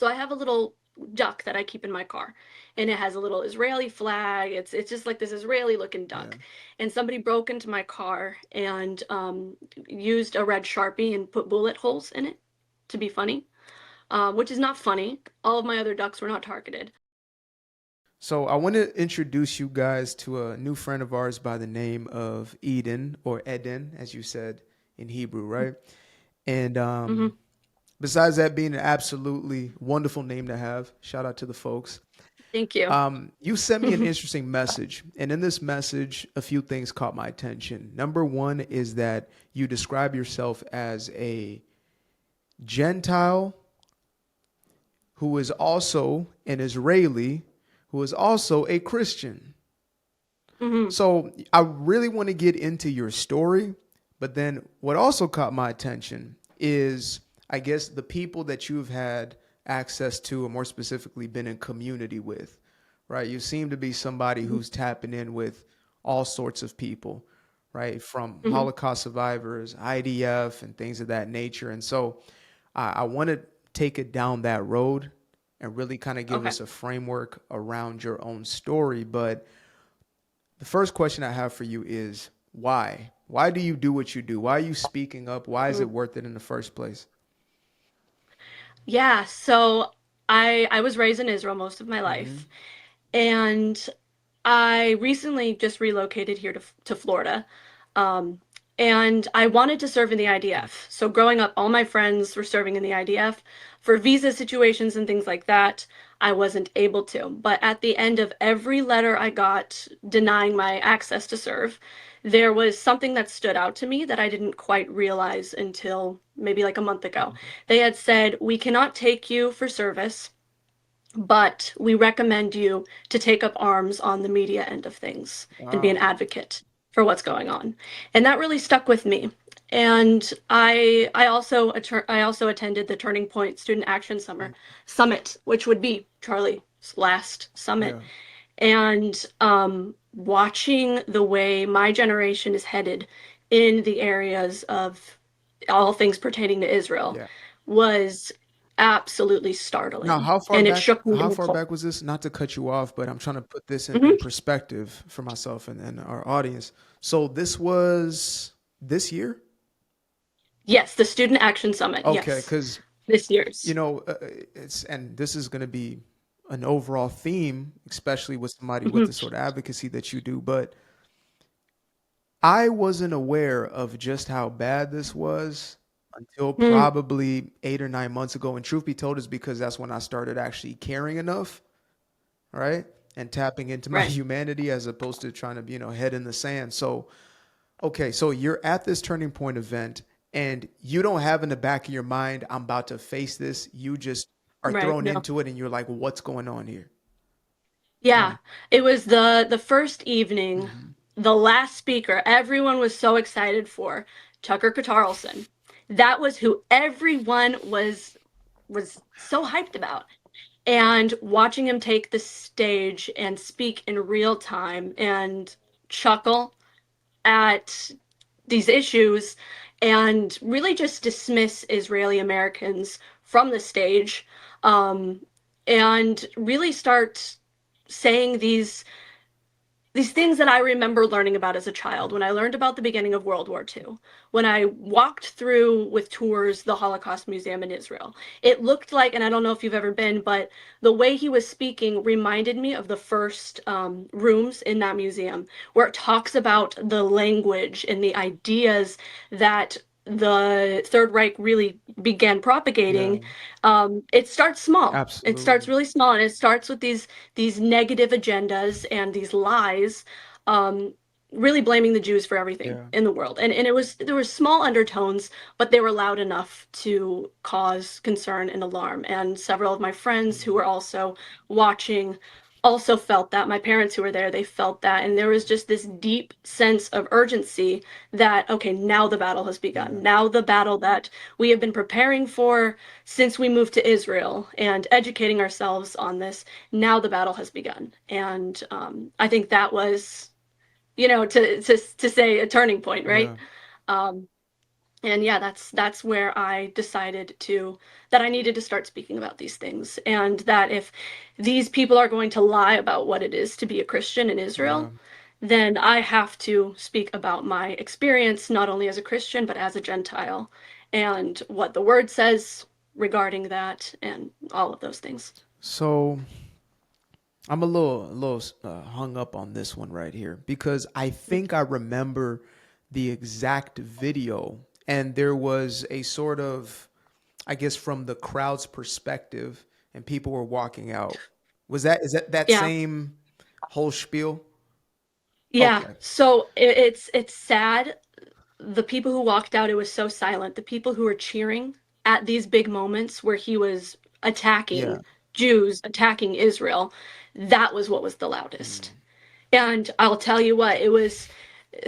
So I have a little duck that I keep in my car, and it has a little Israeli flag. It's just like this Israeli looking Yeah. duck. And somebody broke into my car and used a red Sharpie and put bullet holes in it to be funny, which is not funny. All of my other ducks were not targeted. So I want to introduce you guys to a new friend of ours by the name of Eden or Eden, as you said in Hebrew, right? And Hmm. besides that being an absolutely wonderful name to have, shout out to the folks. Thank you. You sent me an interesting message, and in this message, a few things caught my attention. Number one is that you describe yourself as a Gentile who is also an Israeli who is also a Christian. Hmm. So I really want to get into your story, but then what also caught my attention is, I guess, the people that you've had access to, or more specifically, been in community with, right? You seem to be somebody who's tapping in with all sorts of people, right? From Hmm. Holocaust survivors, IDF, and things of that nature. And so I want to take it down that road and really kind of give Okay. us a framework around your own story. But the first question I have for you is why? Why do you do what you do? Why are you speaking up? Why is Mm. it worth it in the first place? Yeah, so I was raised in Israel most of my Mm-hmm. life, and I recently just relocated here to Florida. Um, and I wanted to serve in the IDF. So growing up, all my friends were serving in the IDF. For visa situations and things like that, I wasn't able to. But at the end of every letter I got denying my access to serve, there was something that stood out to me that I didn't quite realize until maybe like a month ago. They had said, "We cannot take you for service, but we recommend you to take up arms on the media end of things and be an Wow. advocate for what's going on." And that really stuck with me. And I also attended the Turning Point Student Action Summit, which would be Charlie's last summit. Yeah. And watching the way my generation is headed in the areas of all things pertaining to Israel Yeah. was absolutely Now, startling. And it shook me to how the far core. back was this? Not to cut you off, but I'm trying to put this in Hmm. perspective for myself and our audience. So this was this year? Yes, the Student Action Summit. Okay, Yes, because this you year's. know, it's and this is going to be an overall theme, especially with somebody with the Hmm. sort of advocacy that you do. But I wasn't aware of just how bad this was until Mm. probably 8 or 9 months ago. And truth be told, is because that's when I started actually caring enough, right? And tapping into my Right. humanity as opposed to trying to, head in the sand. So, okay, so you're at this turning point event and you don't have in the back of your mind, I'm about to face this. You just are Right. thrown No. into it and you're like, what's going on here? Yeah. Yeah, it was the first evening, Hmm. the last speaker everyone was so excited for, Tucker Carlson. That was who everyone was so hyped about. And watching him take the stage and speak in real time and chuckle at these issues and really just dismiss Israeli Americans from the stage, um, and really start saying these things that I remember learning about as a child when I learned about the beginning of World War II, when I walked through with tours the Holocaust Museum in Israel. It looked like, and I don't know if you've ever been, but the way he was speaking reminded me of the first rooms in that museum, where it talks about the language and the ideas that the Third Reich really began Yeah, propagating. It starts small. It starts absolutely. really small, and it starts with these negative agendas and these lies, um, really blaming the Jews for everything Yeah. in the world. And it was there were small undertones, but they were loud enough to cause concern and alarm. And several of my friends who Mhm. were also watching also felt that. My parents who were there, they felt that. And there was just this deep sense of urgency that, okay, now the battle has begun. Yeah. Now the battle that we have been preparing for since we moved to Israel and educating ourselves on this, now the battle has begun. And I think that was, to say a turning point, right? Yeah. Um, And yeah, that's where I decided to that I needed to start speaking about these things, and that if these people are going to lie about what it is to be a Christian in Yeah. Israel, then I have to speak about my experience not only as a Christian but as a Gentile, and what the word says regarding that and all of those things. So I'm a little hung up on this one right here because I think I remember the exact video, and there was a sort of, I guess, from the crowd's perspective, and people were walking out. Is that Yeah. same whole spiel? Yeah. Okay. So it's sad. The people who walked out, it was so silent. The people who were cheering at these big moments where he was Yeah. attacking Jews, attacking Israel, that was what was the loudest. Mm, And I'll tell you what, it was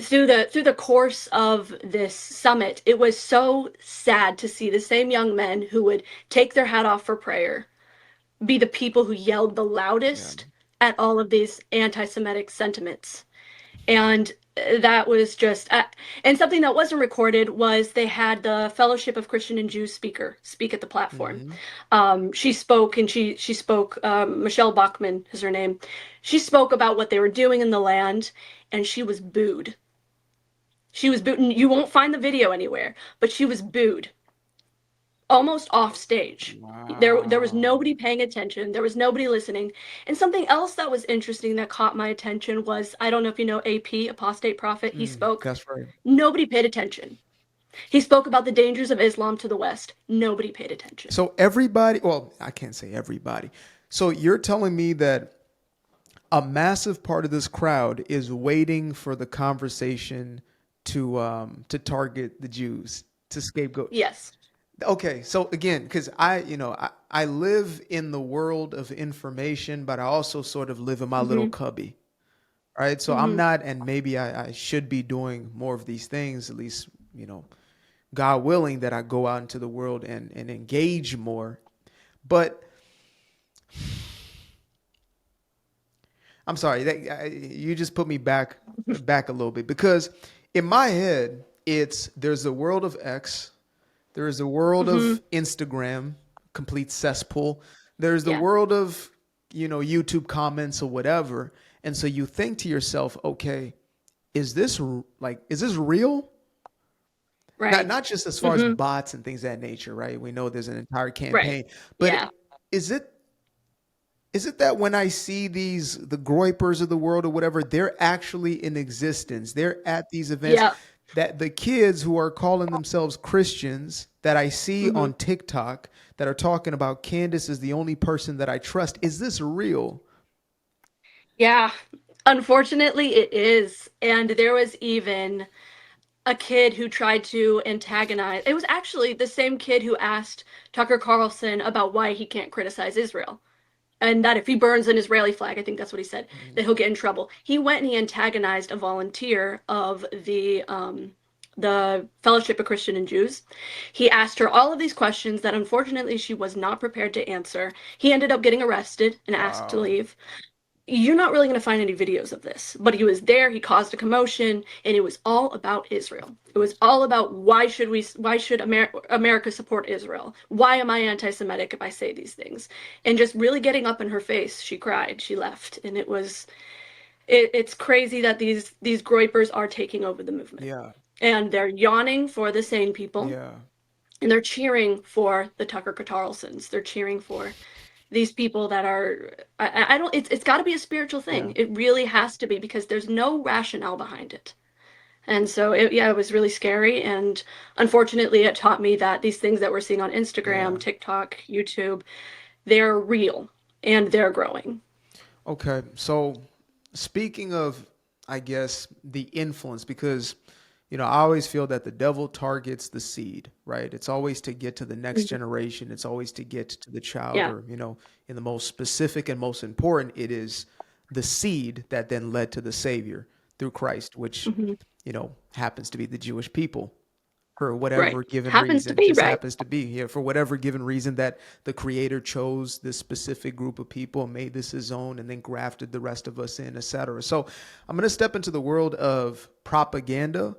through the course of this summit, it was so sad to see the same young men who would take their hat off for prayer be the people who yelled the yeah. loudest at all of these anti-Semitic sentiments. And that was just and something that wasn't recorded was they had the Fellowship of Christian and Jews speaker speak at the platform. Hmm. She spoke, and she spoke, Michelle Bachman is her name. She spoke about what they were doing in the land, and she was booed. She was booed. You won't find the video anywhere, but she was booed almost off stage. There was Wow. nobody paying attention. There was nobody listening. And something else that was interesting that caught my attention was, I don't know if you know AP, Apostate Prophet, he spoke. That's right. Nobody paid attention. He spoke about the dangers of Islam to the West. Nobody paid attention. So everybody, well, I can't say everybody. So you're telling me that a massive part of this crowd is waiting for the conversation to target the Jews, to scapegoat. Yes. Okay, so again, because I live in the world of information, but I also sort of live in my little Hmm. cubby, right? So I'm Hmm. not, and maybe I should be doing more of these things, at least, God willing, that I go out into the world and engage more. But I'm sorry that you just put me back a little bit because in my head it's there's a world of X, there's a world Hmm. of Instagram, complete cesspool. There's the Yeah. world of YouTube comments or whatever, and so you think to yourself, okay, is this real? Not Right. not just as far as Hmm. bots and things of that nature, right? We know there's an entire Right. campaign, but Yeah. is it that when I see the Groypers of the world or whatever, they're actually in existence. They're at these events. Yeah. That the kids who are calling themselves Christians that I see Hmm. on TikTok that are talking about Candace is the only person that I trust. Is this real? Yeah. Unfortunately, it is. And there was even a kid who tried to antagonize. It was actually the same kid who asked Tucker Carlson about why he can't criticize Israel. And that if he burns an Israeli flag, I think that's what he said, Mm, that he'll get in trouble. He went and he antagonized a volunteer of the Fellowship of Christian and Jews. He asked her all of these questions that unfortunately she was not prepared to answer. He ended up getting arrested and asked to wow. leave. You're not really going to find any videos of this, but he was there, he caused a commotion, and it was all about Israel. It was all about why should America support Israel? Why am I anti-Semitic if I say these things? And just really getting up in her face, she cried, she left, and it's crazy that these groypers are taking over the movement. Yeah. And they're yawning for the sane people, Yeah. and they're cheering for the Tucker Carlsons. They're cheering for these people that are I don't it's got to be a spiritual Yeah. thing. It really has to be because there's no rationale behind it. And so yeah, it was really scary, and unfortunately it taught me that these things that we're seeing on Yeah. Instagram, TikTok, YouTube, they're real and they're growing. Okay. So speaking of, I guess, the influence, because, I always feel that the devil targets the seed, right? It's always to get to the next Mhm. generation. It's always to get to the child, Yeah. or, in the most specific and most important, it is the seed that then led to the Savior through Christ, which, Hmm. happens to be the Jewish people for Right. whatever given Happens to reason. be Just right. happens to be here for whatever given reason that the creator chose this specific group of people and made this his own and then grafted the rest of us in, etc. So I'm going to step into the world of propaganda.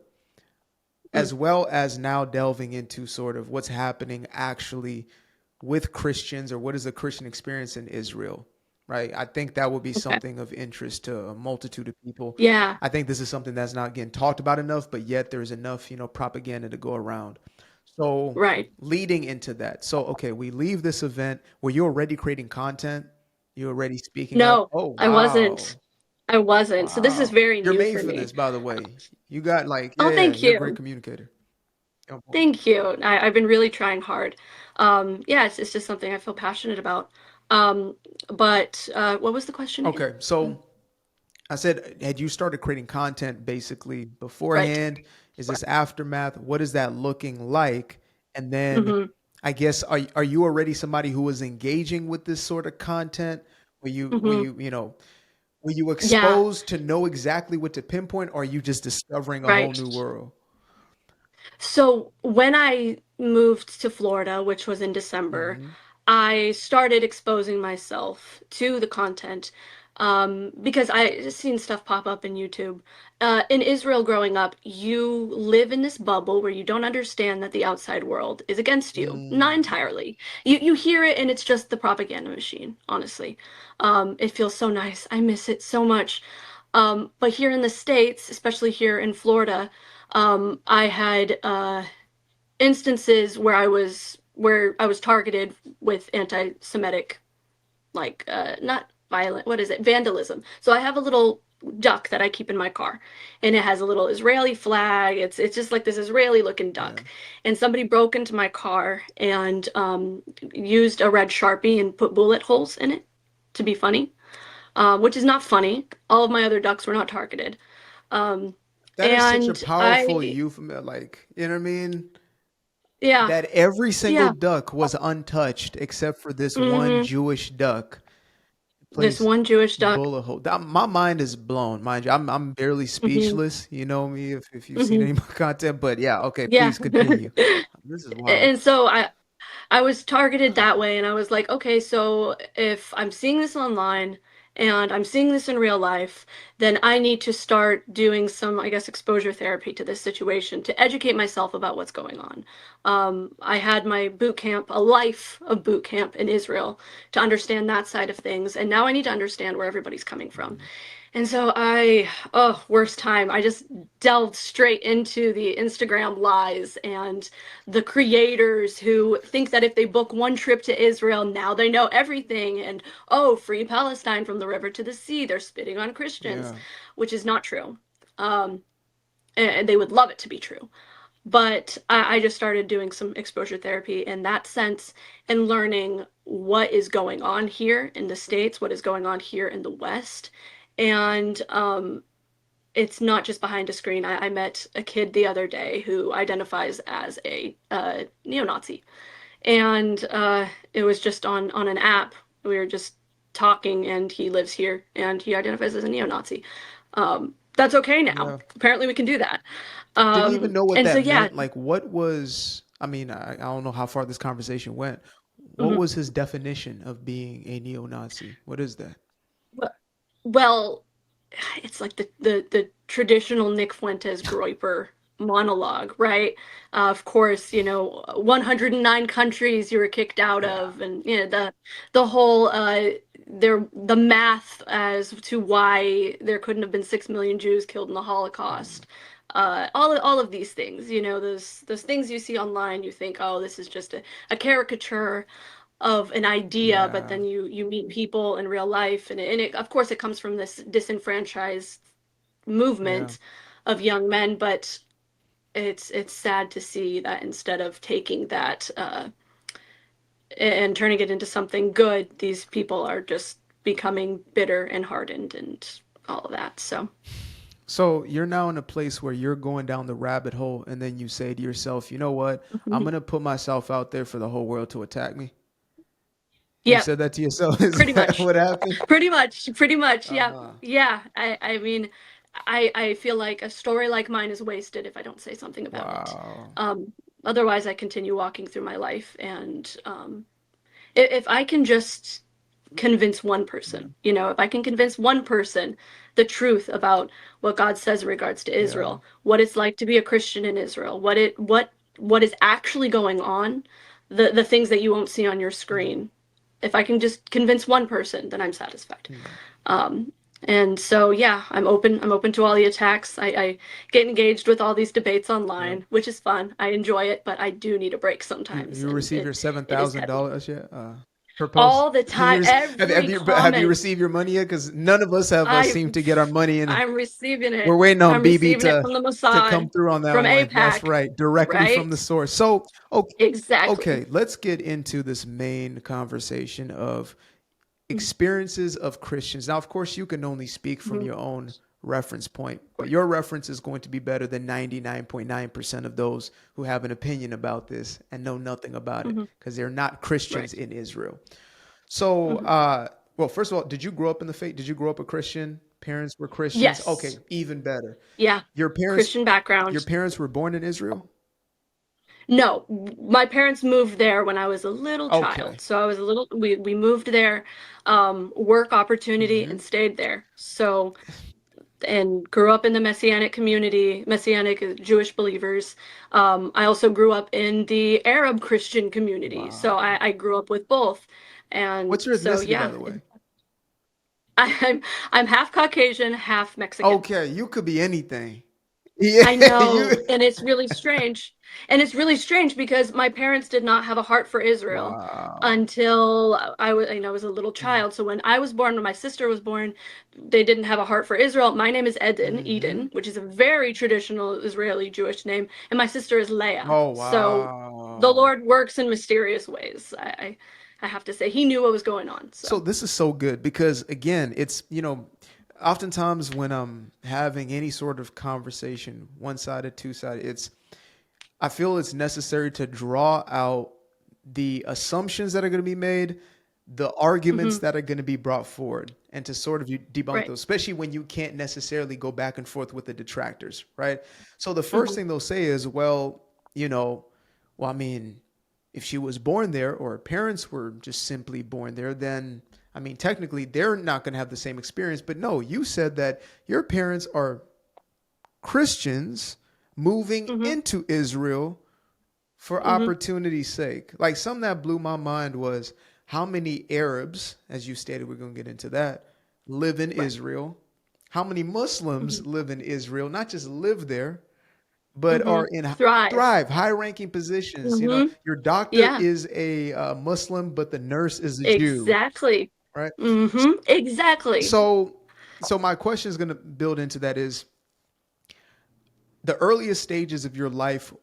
Mm. as well as now delving into sort of what's happening actually with Christians, or what is a Christian experience in Israel, right? I think that would be Okay. something of interest to a multitude of people. Yeah. I think this is something that's not getting talked about enough, but yet there's enough, propaganda to go around. So Right. leading into that, so okay, we leave this event. Were you already creating content? You already speaking up? No, Oh I wasn't. wow, I wasn't. So this is wow! very You're new made for for me. this, by the way. You got like, Oh, yeah, thank you're a great you. communicator. On point. Thank you. I've been really trying hard. Yeah, it's just something I feel passionate about. Um, but what was the question again? Okay, so I said, had you started creating content basically Right. beforehand? Is this aftermath? What is that looking like? And then Mm-hmm. I guess are you already somebody who was engaging with this sort of content? Were you were Mm-hmm. you you know were you Yeah. exposed to know exactly what to pinpoint, or are you just discovering a whole Right. new world? So when I moved to Florida, which was in December, Hmm. I started exposing myself to the content because I just seen stuff pop up in YouTube. In Israel, growing up, you live in this bubble where you don't understand that the outside world is against you. Not Mm, entirely. You hear it, and it's just the propaganda machine. Honestly, it feels so nice. I miss it so much. But here in the States, especially here in Florida, I had instances where I was targeted with anti-Semitic, like not violent, what is it? Vandalism. So I have a little duck that I keep in my car, and it has a little Israeli flag. It's just like this Israeli looking yeah, duck. And somebody broke into my car and used a red Sharpie and put bullet holes in it to be funny, which is not funny. All of my other ducks were not targeted. Um, that is such a and powerful I, euphemism. Like, you know what I mean? yeah, That every single yeah. duck was untouched except for this one Hmm. Jewish duck. This Place one Jewish duck. bullet hole. My mind is blown, mind you. I'm barely Hmm. speechless. You know me if you've seen Hmm. any of my content, but yeah, okay, Yeah. please continue. This is wild. And so I was targeted that way, and I was like, okay, so if I'm seeing this online and I'm seeing this in real life, then I need to start doing some, I guess, exposure therapy to this situation to educate myself about what's going on. I had my boot camp, a life of boot camp in Israel to understand that side of things, and now I need to understand where everybody's coming from. Mhm. And so worst time. I just delved straight into the Instagram lies and the creators who think that if they book one trip to Israel, now they know everything. And oh, free Palestine from the river to the sea. They're spitting on Christians, Yeah. which is not true. Um, and they would love it to be true. But I just started doing some exposure therapy in that sense and learning what is going on here in the States, what is going on here in the West. And it's not just behind a screen. I met a kid the other day who identifies as a neo-Nazi, and it was just on an app. We were just talking, and he lives here, and he identifies as a neo-Nazi. That's okay now. Yeah. Apparently, we can do that. Didn't even know what And so, that yeah. meant. Like, what was, I mean, I don't know how far this conversation went. What Mhm. was his definition of being a neo-Nazi? What is that? Well, it's like the traditional Nick Fuentes Groyper monologue, right? Of course, 109 countries you were kicked out Yeah. of, and the whole the math as to why there couldn't have been 6 million Jews killed in the Mm. Holocaust. All of these things, those things you see online, you think, oh, this is just a caricature of an idea, but Yeah. then you meet people in real life, and of course it comes from this disenfranchised Yeah. movement of young men, but it's sad to see that instead of taking that and turning it into something good, these people are just becoming bitter and hardened and all of that. So, So you're now in a place where you're going down the rabbit hole, and then you say to yourself, you know what? I'm mhm. gonna put myself out there for the whole world to attack me. You Yep, said that to yourself. Is pretty that much. what happened? Pretty much, Uh yeah. huh. Yeah, I mean, I feel like a story like mine is wasted if I don't say something about it. Wow. Um, Otherwise, I continue walking through my life, and if I can just convince one person. You know, if I can convince one person the truth about what God says in regards to Yeah. Israel, what it's like to be a Christian in Israel, what is actually going on, the things that you won't see on your Mm, screen. If I can just convince one person, then I'm satisfied. mm. Um, and so, yeah, I'm open. I'm open to all the attacks. I get engaged with all these debates Yeah. online, which is fun. I enjoy it, but I do need a break You sometimes, you and receive your seven it is thousand heavy. dollars yet? Per post. All the Have you time, have every you comment. received your money yet? Because none of us have I seemed to get our money in. I'm receiving We're it. waiting on I'm BB receiving it from the to Mossad, come through on that from one. That's APAC, right, directly from the right? source. So, okay, Exactly. okay, let's get into this main conversation of experiences of Christians. Now, of course, you can only speak from Mm-hmm. your own reference point, Of but course. your reference is going to be better than 99.9% of those who have an opinion about this and know nothing about it Mm-hmm. because they're not Christians Right. in Israel. So, Mm-hmm. well, first of all, did you grow up in the faith? Did you grow up a Christian? Parents were Christians? Okay, Yes. even better. Yeah. Your parents Christian your background. parents were born in Israel? No, my parents moved there when I was a little Okay. child. So I was a little, we moved there, work opportunity Hmm. and stayed there. So, and grew up in the Messianic community, Messianic Jewish believers. I also grew up in the Arab Christian community. So Wow. I grew up with both. And What's your so, ethnicity, by yeah, the way? I'm, I'm half Caucasian, half Mexican. Okay, you could be anything. Yeah, I you. know, and it's really strange. And it's really strange because my parents did not have a heart for Israel Wow. until I was a little Mm-hmm. child. So when I was born, when my sister was born, they didn't have a heart for Israel. My name is Mm-hmm. Eden, which is a very traditional Israeli Jewish name, and my sister is Leah. Oh, So the wow. Lord works in mysterious ways. I have to say, He knew what was going on. So So. this is so good because again, it's oftentimes when I'm having any sort of conversation, one sided, two sided, it's I feel it's necessary to draw out the assumptions that are going to be made, the arguments Hmm. that are going to be brought forward, and to sort of debunk Right. those, especially when you can't necessarily go back and forth with the detractors, right? So the first Hmm. thing they'll say is, well, you know, well, I mean, if she was born there or her parents were just simply born there, then I mean, technically they're not going to have the same experience. But no, you said that your parents are Christians moving Hmm. into Israel for Hmm. opportunity's sake. Like something that blew my mind was how many Arabs, as you stated, we're going to get into that, live in Right. Israel. How many Hmm. Muslims live in Israel, not just live there, but Hmm. are in Thrive. thrive, high ranking positions. Hmm. Your doctor Yeah. is a Muslim, but the nurse is a Jew, Exactly. right? Exactly. So, so my question is going to build into that is the earliest stages of your life,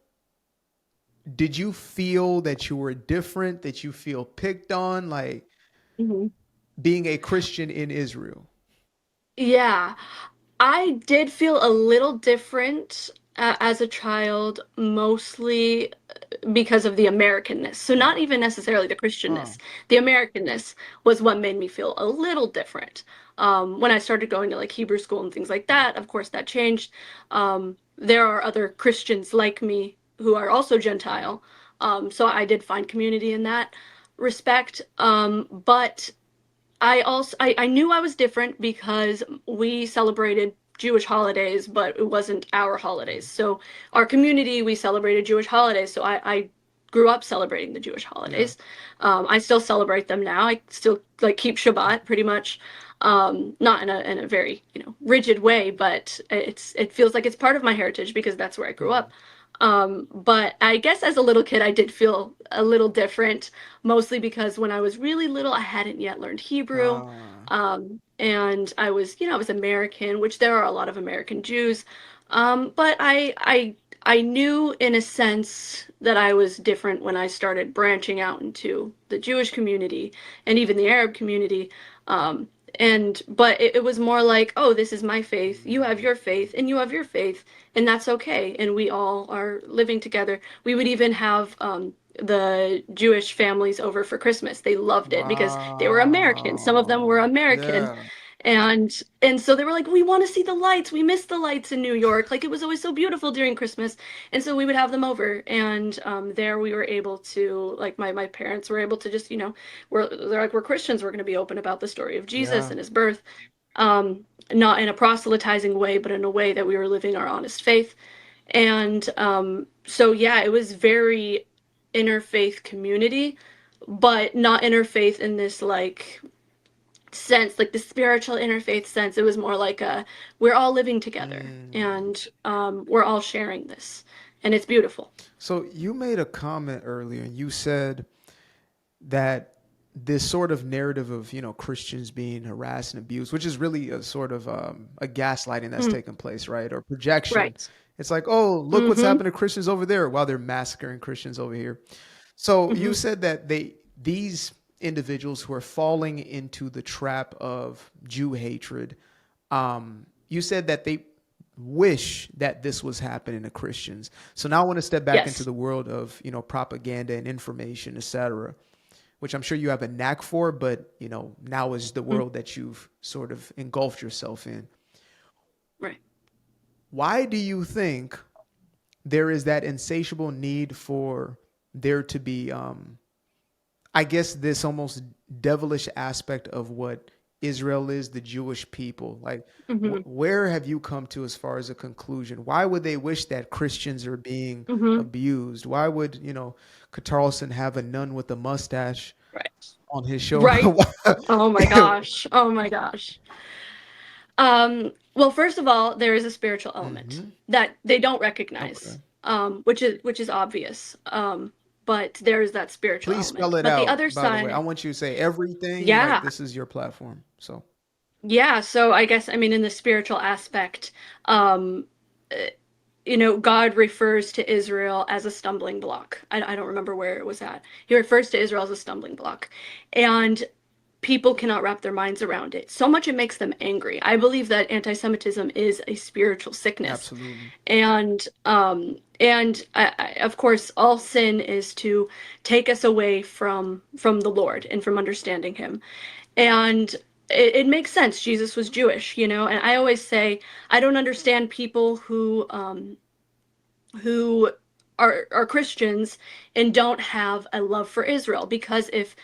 did you feel that you were different, that you feel picked on, like Hmm. being a Christian in Israel? Yeah. I did feel a little different as a child, mostly because of the Americanness. So not Wow. even necessarily the Oh. Christianness. The Americanness was what made me feel a little different. When I started going to like Hebrew school and things like that, of course that changed. There are other Christians like me who are also Gentile. So I did find community in that respect. But I knew I was different because we celebrated Jewish holidays, but it wasn't our holidays. So our community, we celebrated Jewish holidays. So I grew up celebrating the Jewish Yeah. holidays. I still celebrate them now. I still like keep Shabbat pretty much. Not in a very, rigid way, but it feels like it's part of my heritage because that's where I grew Mm. up. But I guess as a little kid, I did feel a little different, mostly because when I was really little, I hadn't yet learned Hebrew. Uh, And I was American, which there are a lot of American Jews. But I knew in a sense that I was different when I started branching out into the Jewish community and even the Arab community. Um, but it was more like, oh, this is my faith, you have your faith, and you have your faith, and that's okay. And we all are living together. We would even have the Jewish families over for Christmas. They loved it because they were American. Some of them were wow. American, Yeah. And so they were like, we want to see the lights. We miss the lights in New York. Like it was always so beautiful during Christmas. And so we would have them over, and there we were able to, like, my parents were able to just, they're like, we're Christians. We're going to be open about the story of Jesus Yeah. and his birth, not in a proselytizing way, but in a way that we were living our honest faith. And so yeah, it was very interfaith community, but not interfaith in this like sense, like the spiritual interfaith sense. It was more like a, we're all living together, Mm. and we're all sharing this, and it's beautiful. So you made a comment earlier, and you said that this sort of narrative of Christians being harassed and abused, which is really a sort of a gaslighting that's Mm, taking place, right, or projection. right. It's like, oh, look what's Mm-hmm. happened to Christians over there while they're massacring Christians over here. So you Mm-hmm. said that these individuals who are falling into the trap of Jew hatred, you said that they wish that this was happening to Christians. So now I want to step back into Yes. the world of propaganda and information, etc., which I'm sure you have a knack for, but now is the Mm, world that you've sort of engulfed yourself in. right. Why do you think there is that insatiable need for there to be, I guess, this almost devilish aspect of what Israel is, the Jewish people? Like, Mm-hmm. where have you come to as far as a conclusion? Why would they wish that Christians are being Mm-hmm. abused? Why would, Carlson have a nun with a mustache Right. on his show? Right. Oh my gosh. Oh my gosh. Well, first of all, there is a spiritual element Hmm. that they don't Okay. recognize, which is obvious. But there is that spiritual Please spell element. it But the out, other by the way. I side, want you to say everything like yeah, this is your platform. So, yeah. So I guess, I mean, in the spiritual aspect, um, uh, God refers to Israel as a stumbling block. I don't remember where it was at. He refers to Israel as a stumbling block, and people cannot wrap their minds around it. So much it makes them angry. I believe that anti-Semitism is a spiritual sickness, absolutely. of course, all sin is to take us away from the Lord and from understanding Him. And it makes sense. Jesus was Jewish, and I always say I don't understand people who are Christians and don't have a love for Israel, because if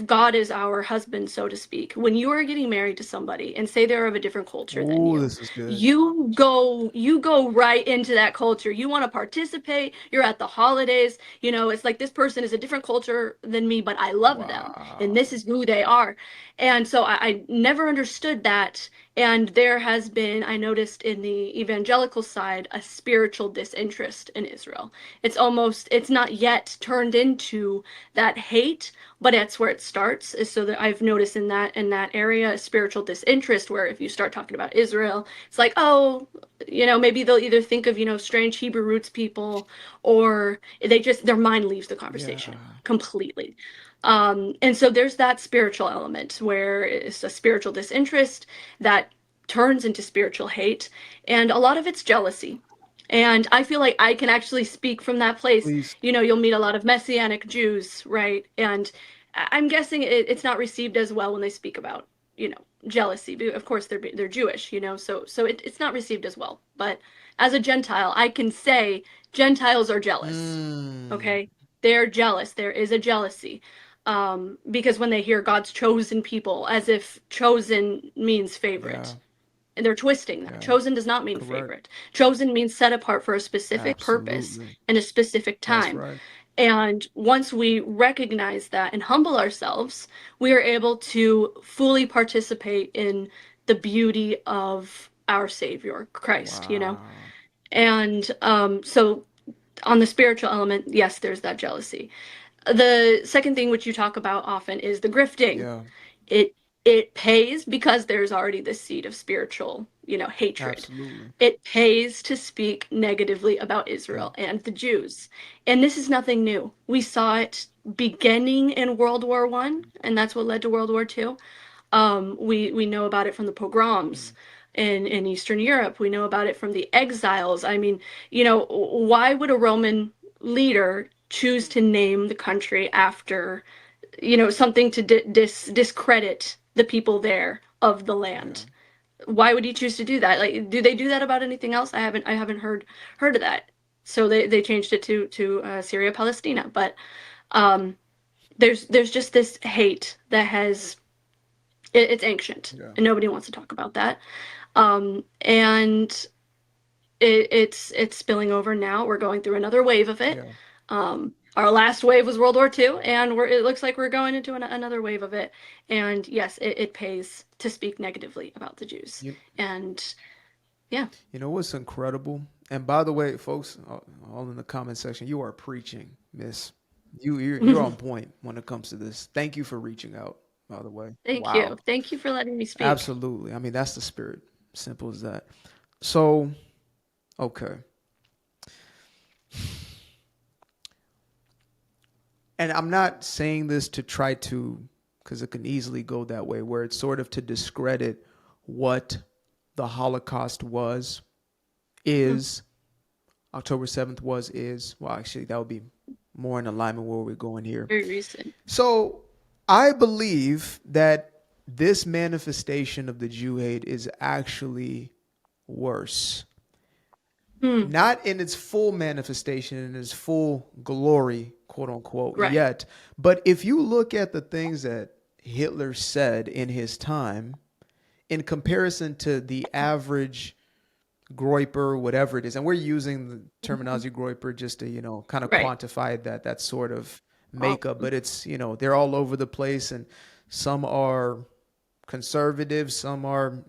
God is our husband, so to speak, when you are getting married to somebody and say they're of a different culture than Oh, you, this is good. you go right into that culture. You want to participate. You're at the holidays. It's like, this person is a different culture than me, but I love them, and Wow. this is who they are. And so I never understood that. And there has been, I noticed in the evangelical side, a spiritual disinterest in Israel. It's not yet turned into that hate, but that's where it starts. Is so that I've noticed in that area a spiritual disinterest, where if you start talking about Israel, it's like, oh, maybe they'll either think of, strange Hebrew roots people, or their mind leaves the Yeah. conversation completely. And so there's that spiritual element where it's a spiritual disinterest that turns into spiritual hate, and a lot of it's jealousy. And I feel like I can actually speak from that place. Please. You'll meet a lot of Messianic Jews, right? And I'm guessing it's not received as well when they speak about, jealousy. Of course, they're Jewish, so it's not received as well. But as a Gentile, I can say Gentiles are jealous. Mm. Okay, they're jealous. There is a jealousy, because when they hear God's chosen people, as if chosen means Yeah. favorite, and they're twisting that. Yeah. Chosen does not mean Correct. favorite. Chosen means set apart for a specific purpose Absolutely. and a specific That's time. right. And once we recognize that and humble ourselves, we are able to fully participate in the beauty of our Savior, Christ. Wow. And so, on the spiritual element, yes, there's that jealousy. The second thing which you talk about often is the grifting. Yeah. It pays because there's already this seed of spiritual, hatred. Absolutely. It pays to speak negatively about Yeah. Israel and the Jews. And this is nothing new. We saw it beginning in World War One, and that's what led to World War Two. We know about it from the pogroms Mm. in Eastern Europe. We know about it from the exiles. I mean, why would a Roman leader choose to name the country after, something to discredit the people there of the Yeah. land. Why would he choose to do that? Like, do they do that about anything else? I haven't heard of that. So they changed it to Syria Palestina. But um, there's just this hate that has it's ancient Yeah. and nobody wants to talk about that. And it's spilling over now. We're going through another wave of it. Yeah. Our last wave was World War II, and it looks like we're going into another wave of it. And yes, it pays to speak negatively about the Jews. You, And yeah, you know what's incredible? And by the way, folks, all in the comment section, you are preaching, Miss. You're on point when it comes to this. Thank you for reaching out. By the way, thank you. wow, Thank you for letting me speak. absolutely. I mean, that's the spirit. Simple as that. So, okay, and I'm not saying this to try to, because it can easily go that way, where it's sort of to discredit what the Holocaust was, Mm, is, October 7th was, is, well, actually, that would be more in alignment with where we're going here. very recent. So I believe that this manifestation of the Jew hate is actually worse. Mm, Not in its full manifestation, in its full glory, quote unquote, right. yet. But if you look at the things that Hitler said in his time, in comparison to the average Groiper, whatever it is, and we're using the Mhm. terminology Groiper just to, kind of Right. quantify that sort of All of makeup, them. but it's, they're all over the place, and some are conservative, some are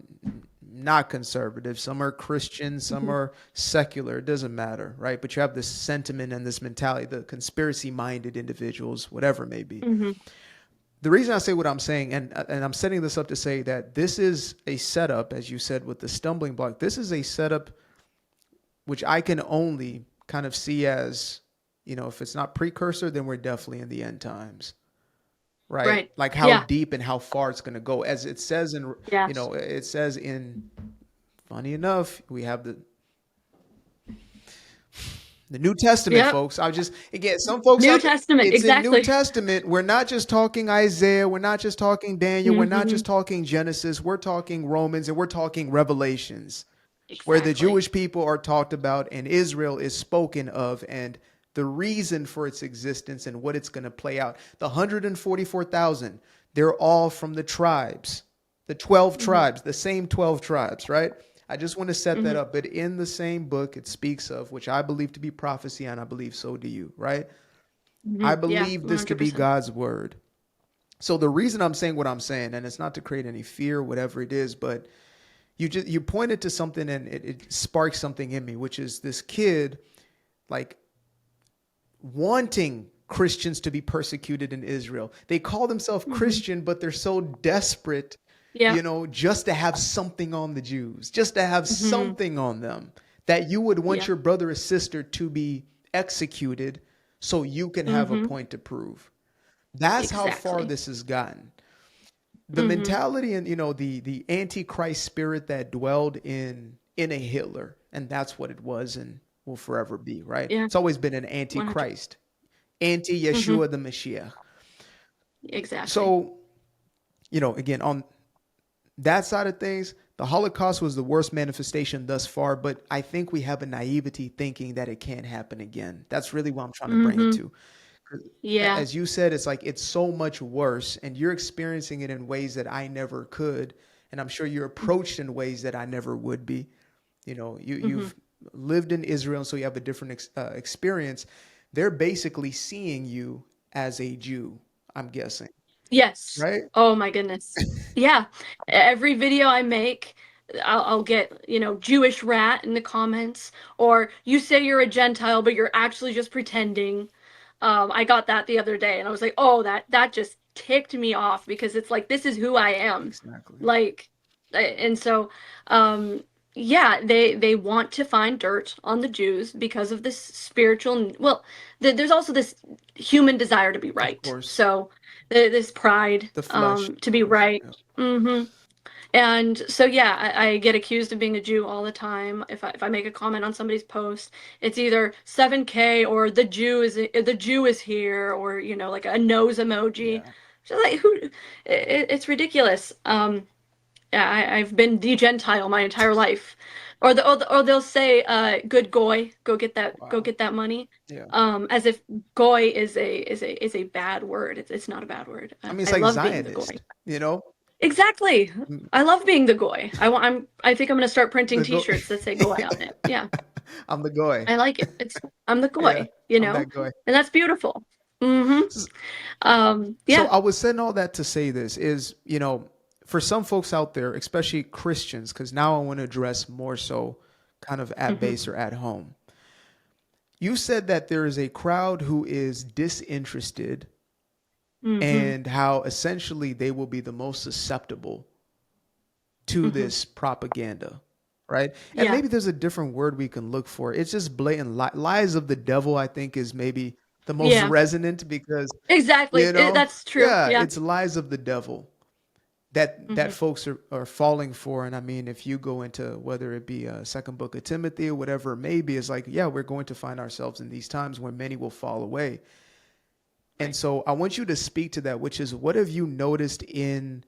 not conservative, some are Christian, some Mhm. are secular. It doesn't matter, right? But you have this sentiment and this mentality, the conspiracy minded individuals, whatever it may be. Mhm. The reason I say what I'm saying, and I'm setting this up to say that this is a setup, as you said, with the stumbling block. This is a setup which I can only kind of see as, if it's not precursor, then we're definitely in the end times, right? Right. Like how Yeah. deep and how far it's going to go. As it says in, Yes. it says in, funny enough, we have the New Testament, Yep. folks. I just, again, some folks New have, Testament. it's in New Exactly. Testament. We're not just talking Isaiah. We're not just talking Daniel. We're not Hmm. just talking Genesis. We're talking Romans and we're talking Revelations, where the Exactly. Jewish people are talked about and Israel is spoken of and the reason for its existence and what it's going to play out. The 144,000, they're all from the tribes, the 12 Hmm. tribes, the same 12 tribes, right? I just want to set that Hmm. up. But in the same book, it speaks of, which I believe to be prophecy, and I believe so do you, right? Hmm. I Yeah. believe this to be 100%. God's word. So the reason I'm saying what I'm saying, and it's not to create any fear, whatever it is, but you pointed to something and it sparked something in me, which is this kid like wanting Christians to be persecuted in Israel. They call themselves Hmm. Christian, but they're so desperate, Yeah. just to have something on the Jews, just to have Hmm. something on them, that you would want Yeah. your brother or sister to be executed so you can have a Hmm. point to prove. That's how far Exactly. this has gotten. The Hmm. mentality and the antichrist spirit that dwelled in a Hitler, and that's what it was and will forever be, right? Yeah. It's always been an 100. antichrist, Hmm. anti-Yeshua the Mashiach. Exactly. So, again, on that side of things, the Holocaust was the worst manifestation thus far, but I think we have a naivety thinking that it can't happen again. That's really what I'm trying to bring it Hmm. to. Yeah. As you said, it's like it's so much worse, and you're experiencing it in ways that I never could, and I'm sure you're approached in ways that I never would be. Hmm. You've lived in Israel, so you have a different experience. They're basically seeing you as a Jew, I'm guessing, Yes. right? Oh my goodness. Yeah. Every video I make, I'll get, Jewish rat in the comments, or you say you're a Gentile, but you're actually just pretending. I got that the other day, and I was like, oh, that just ticked me off because it's like this is who I am, Exactly. like, and so, um, yeah, they want to find dirt on the Jews because of this spiritual. Well, there's also this human desire to be Of right. course, So this pride, the flesh, to of be course. right. Yeah. Hmm. And so yeah, I get accused of being a Jew all the time. If I make a comment on somebody's post, it's either 7K or the Jew is here, or like a nose emoji. Yeah. Just like who, it's ridiculous. Yeah, I've been the Gentile my entire life, or they'll say, "Good goy, go Wow. get that money," Yeah. as if goy is a bad word. It's not a bad word. I mean, it's I like love being the goy. Zionist, you know? Exactly. Mm, I love being the goy. I think I'm gonna start printing the go T-shirts that say goy on it. Yeah, I'm the goy. I like it. I'm the Yeah, goy, I'm that goy. and that's beautiful. Mm-hmm. So Yeah. I was saying all that to say this is, for some folks out there, especially Christians, because now I want to address more so kind of at Mm-hmm. base or at home. You said that there is a crowd who is disinterested Mm-hmm. and how essentially they will be the most susceptible to Mm-hmm. this propaganda, right? And Yeah. maybe there's a different word we can look for. It's just blatant lies of the devil, I think, is maybe the most Yeah. resonant because, Exactly. That's true. yeah, Yeah. it's lies of the devil that Mm-hmm. folks are falling for. And I mean, if you go into whether it be a second book of Timothy or whatever it may be, it's like, yeah, we're going to find ourselves in these times where many will fall away. And Right. so I want you to speak to that, which is what have you noticed in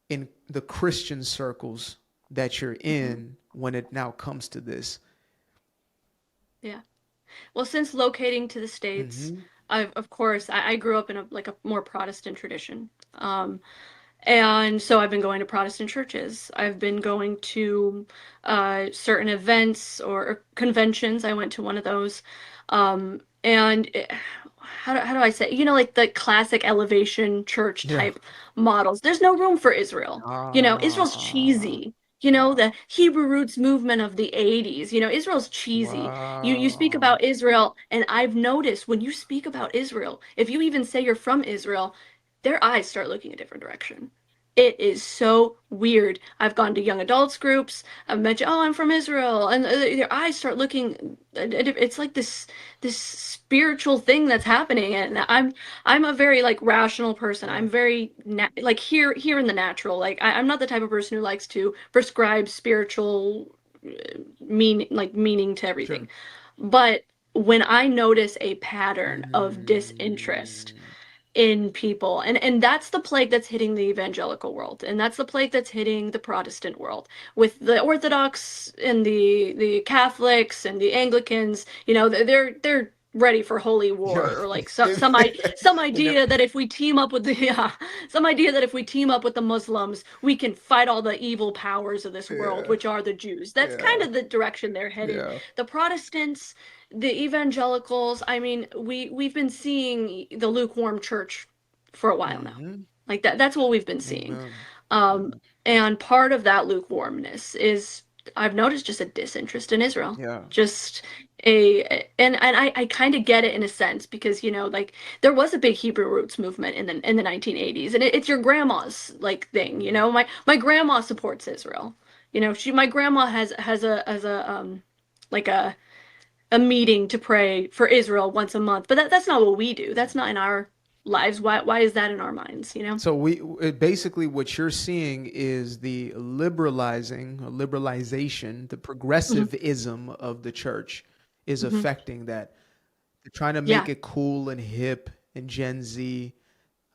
the Christian circles that you're Mm-hmm. in when it now comes to this? Yeah. Well, since locating to the States, Mm-hmm. of course, I grew up in a more Protestant tradition. And so I've been going to Protestant churches. I've been going to certain events or conventions. I went to one of those. And how do I say? Like the classic elevation church Yeah. type models. There's no room for Israel. Israel's Ah, cheesy. wow. The Hebrew roots movement of the 80s. Israel's cheesy. You speak Wow. about Israel, and I've noticed when you speak about Israel, if you even say you're from Israel, their eyes start looking a different direction. It is so weird. I've gone to young adults groups. I've mentioned, oh, I'm from Israel, and their eyes start looking. It's like this spiritual thing that's happening, and I'm a very like rational person. Yeah, I'm very like here in the natural. Like I'm not the type of person who likes to prescribe spiritual meaning to sure. everything. But when I notice a pattern of disinterest Mm, in people, and that's the plague that's hitting the evangelical world, and that's the plague that's hitting the Protestant world, with the Orthodox and the Catholics and the Anglicans. They're ready for holy yeah. war, or like They- some and they're- idea that if we team up with the yeah, some idea that if we team up with the Muslims, we can fight all the evil powers of this world, yeah, which are the Jews. That's kind yeah, of the direction they're headed. yeah. The Protestants, the evangelicals, I mean, we've been seeing the lukewarm church for a while now. Mm-hmm. Like that's what we've been seeing. Amen. Um, and part of that lukewarmness is I've noticed just a disinterest in Israel. Yeah. Just and I kind of get it in a sense because like there was a big Hebrew roots movement in the 1980s, and it's your grandma's like thing. Mm, My grandma supports Israel. My grandma has a like a meeting to pray for Israel once a month. But that's not what we do. That's not in our lives. Why is that in our minds? so basically what you're seeing is the liberalizing, or liberalization, the Hmm. progressivism of the church is Hmm. affecting that. They're trying to make Yeah. it cool and hip and Gen Z.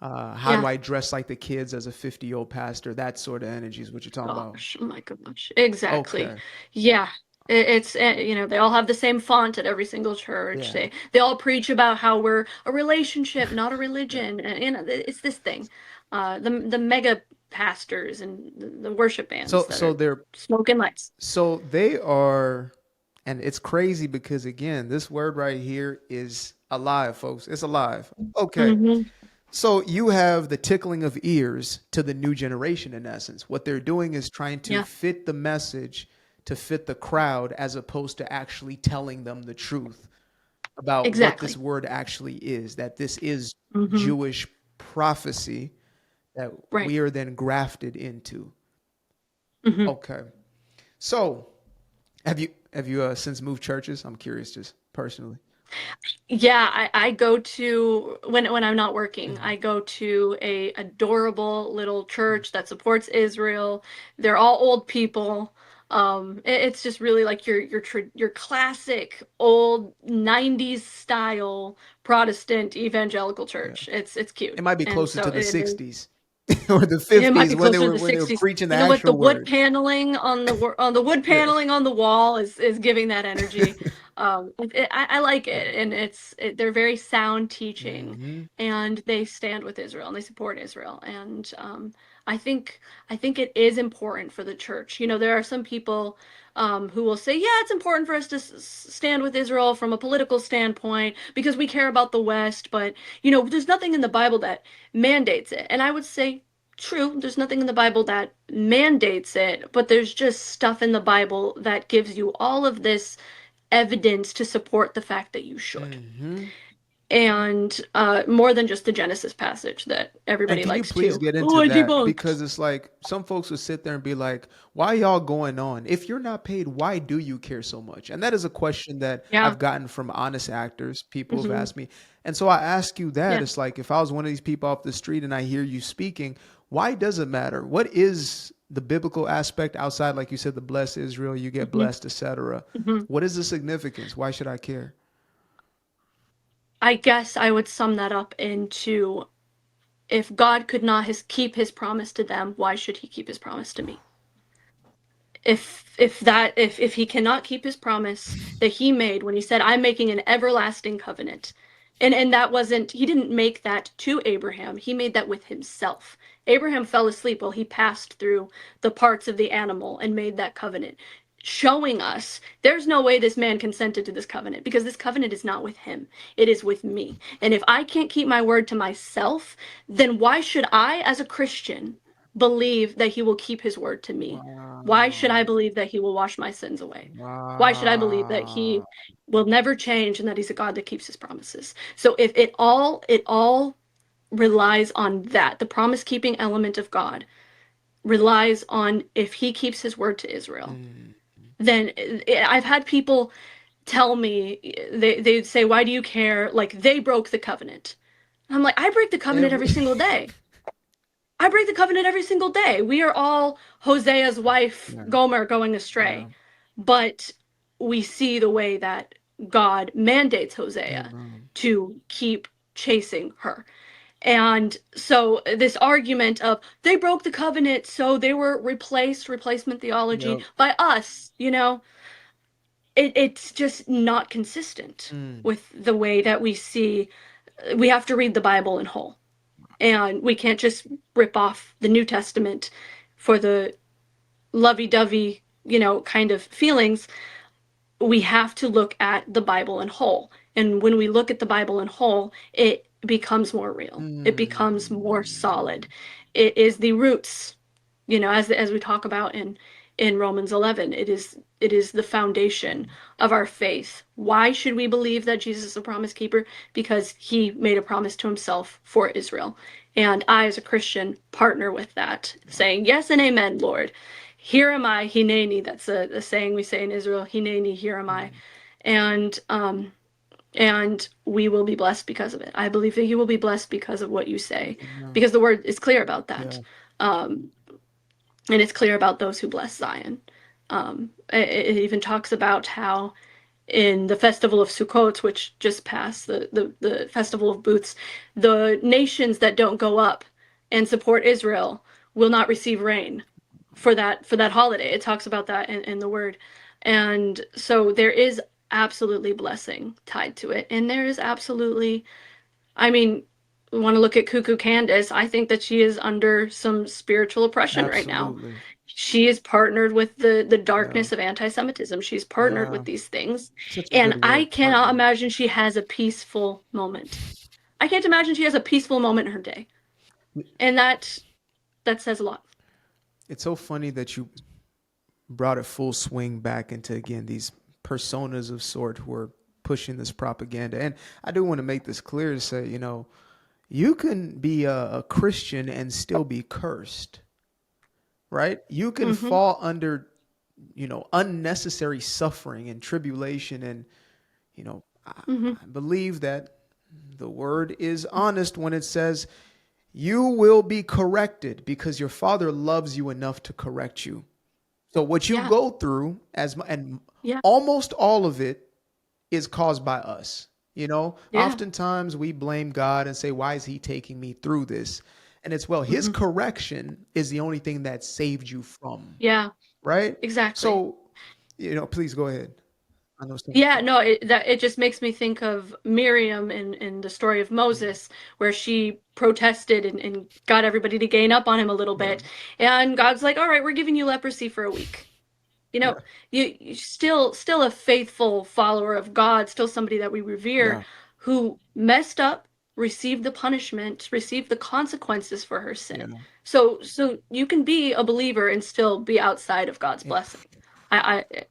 How do Yeah. I dress like the kids as a 50-year-old pastor? That sort of energy is what you're talking about. Gosh. Oh my gosh. Exactly. Okay. Yeah. It's they all have the same font at every single church. Yeah. They all preach about how we're a relationship, not a Yeah. religion. And it's this thing. The mega pastors and the worship bands So that so are they're smoking lights. so they are, and it's crazy because again, this word right here is alive, folks. It's alive. Okay. Hmm. So you have the tickling of ears to the new generation in essence. What they're doing is trying to Yeah. fit the message to fit the crowd as opposed to actually telling them the truth about what this Exactly. word actually is, that this is Hmm. Jewish prophecy that Right. we are then grafted into. Hmm. Okay. So, have you since moved churches? I'm curious just personally. Yeah, I go to when I'm not working, Mhm. I go to a adorable little Mm. church that supports Israel. They're all old people. It's just really like your classic old 90s style Protestant evangelical Yeah. church. It's cute. It might be And closer so to the it is. 60s or the It might 50s be when they closer to were the when they were 60s. preaching the You know what? The actual wood word. paneling on the wood Yeah. paneling on the wall is giving that energy. I like Yeah. it, and they're very sound teaching, Hmm. and they stand with Israel and they support Israel. And I think I think it is important for the church. You know, there are some people who will say, yeah, it's important for us to stand with Israel from a political standpoint because we care about the West, but you know, there's nothing in the Bible that mandates it. And I would say, true, there's nothing in the Bible that mandates it, but there's just stuff in the Bible that gives you all of this evidence to support the fact that you should. Hmm. And more than just the Genesis passage that And everybody can you likes please to, get oh, into I that? debunked. Because it's like some folks would sit there and be like, why y'all going on? If you're not paid, why do you care so much? And that is a question that Yeah. I've gotten from honest actors. People have Hmm. asked me. And so I ask you that. Yeah. It's like if I was one of these people off the street and I hear you speaking, why does it matter? What is the biblical aspect outside, like you said, the bless Israel, you get Hmm. blessed, etc. Hmm. What is the significance? Why should I care? I guess I would sum that up into if God could not keep his promise to them, why should he keep his promise to me? If he cannot keep his promise that he made when he said, I'm making an everlasting covenant, and that wasn't, he didn't make that to Abraham, he made that with himself. Abraham fell asleep while he passed through the parts of the animal and made that covenant, showing us there's no way this man consented to this covenant because this covenant is not with him, it is with me. And if I can't keep my word to myself, then why should I, as a Christian, believe that he will keep his word to me? Why should I Wow. believe that he will wash my sins away? Why should I believe that he Wow. will never change and that he's a God that keeps his promises? So if it all relies on that, the promise keeping element of God relies on if he keeps his word to Israel. Mm. Then I've had people tell me they say, "Why do you care?" Like they broke the covenant. I'm like, I break the covenant Every every single day. I break the covenant every single day. We are all Hosea's wife, yeah, Gomer, going yeah. astray. But we see the way that God mandates Hosea Amen. to keep chasing her. And so this argument of they broke the covenant, so they were replacement theology Yep. by us, you know, it's just not consistent Mm. with the way that we see. We have to read the Bible in whole. And we can't just rip off the New Testament for the lovey-dovey, you know, kind of feelings. We have to look at the Bible in whole. And when we look at the Bible in whole, it becomes more real. It becomes more solid. Mm. It is the roots, you know, as we talk about in Romans 11, it is the foundation of our faith. Why should we believe that Jesus is a promise keeper? Because he made a promise to himself for Israel. And I, as a Christian, partner with that, saying, yes and amen, Lord. Here am I, hineni. That's a saying we say in Israel, hineni, here am I. Mm. And and we will be blessed because of it. I believe that you will be blessed because of what you say, Amen. because the word is clear about that. Yeah. Um, and it's clear about those who bless Zion. It even talks about how in the festival of Sukkot, which just passed, the festival of booths, the nations that don't go up and support Israel will not receive rain for that holiday. It talks about that in the word. And so there is absolutely blessing tied to it. And there is absolutely, I mean, we want to look at Cuckoo Candace. I think that she is under some spiritual oppression right now. Absolutely. She is partnered with the Yeah. darkness of anti-Semitism. She's partnered Yeah. with these things. Such a And good I word, cannot partner. imagine she has a peaceful moment. I can't imagine she has a peaceful moment in her day. And that says a lot. It's so funny that you brought it full swing back into again these personas of sort who are pushing this propaganda. And I do want to make this clear to say, you can be a Christian and still be cursed, right? You can Mhm. fall under, unnecessary suffering and tribulation. And, Mhm. I believe that the word is honest when it says, you will be corrected because your father loves you enough to correct you. So what you Yeah. go through and Yeah. almost all of it is caused by us. You know, Yeah. oftentimes we blame God and say, why is he taking me through this? And it's, well, his Hmm. correction is the only thing that saved you from, Yeah. right? Exactly. So, please go ahead. I know some. Yeah, no, it just makes me think of Miriam in the story of Mm, Moses, where she protested and got everybody to gain up on him a little yeah, bit. And God's like, all right, we're giving you leprosy for a week. You know, yeah, you still a faithful follower of God, still somebody that we revere, yeah, who messed up, received the punishment, received the consequences for her yeah, sin. So you can be a believer and still be outside of God's yeah. blessing.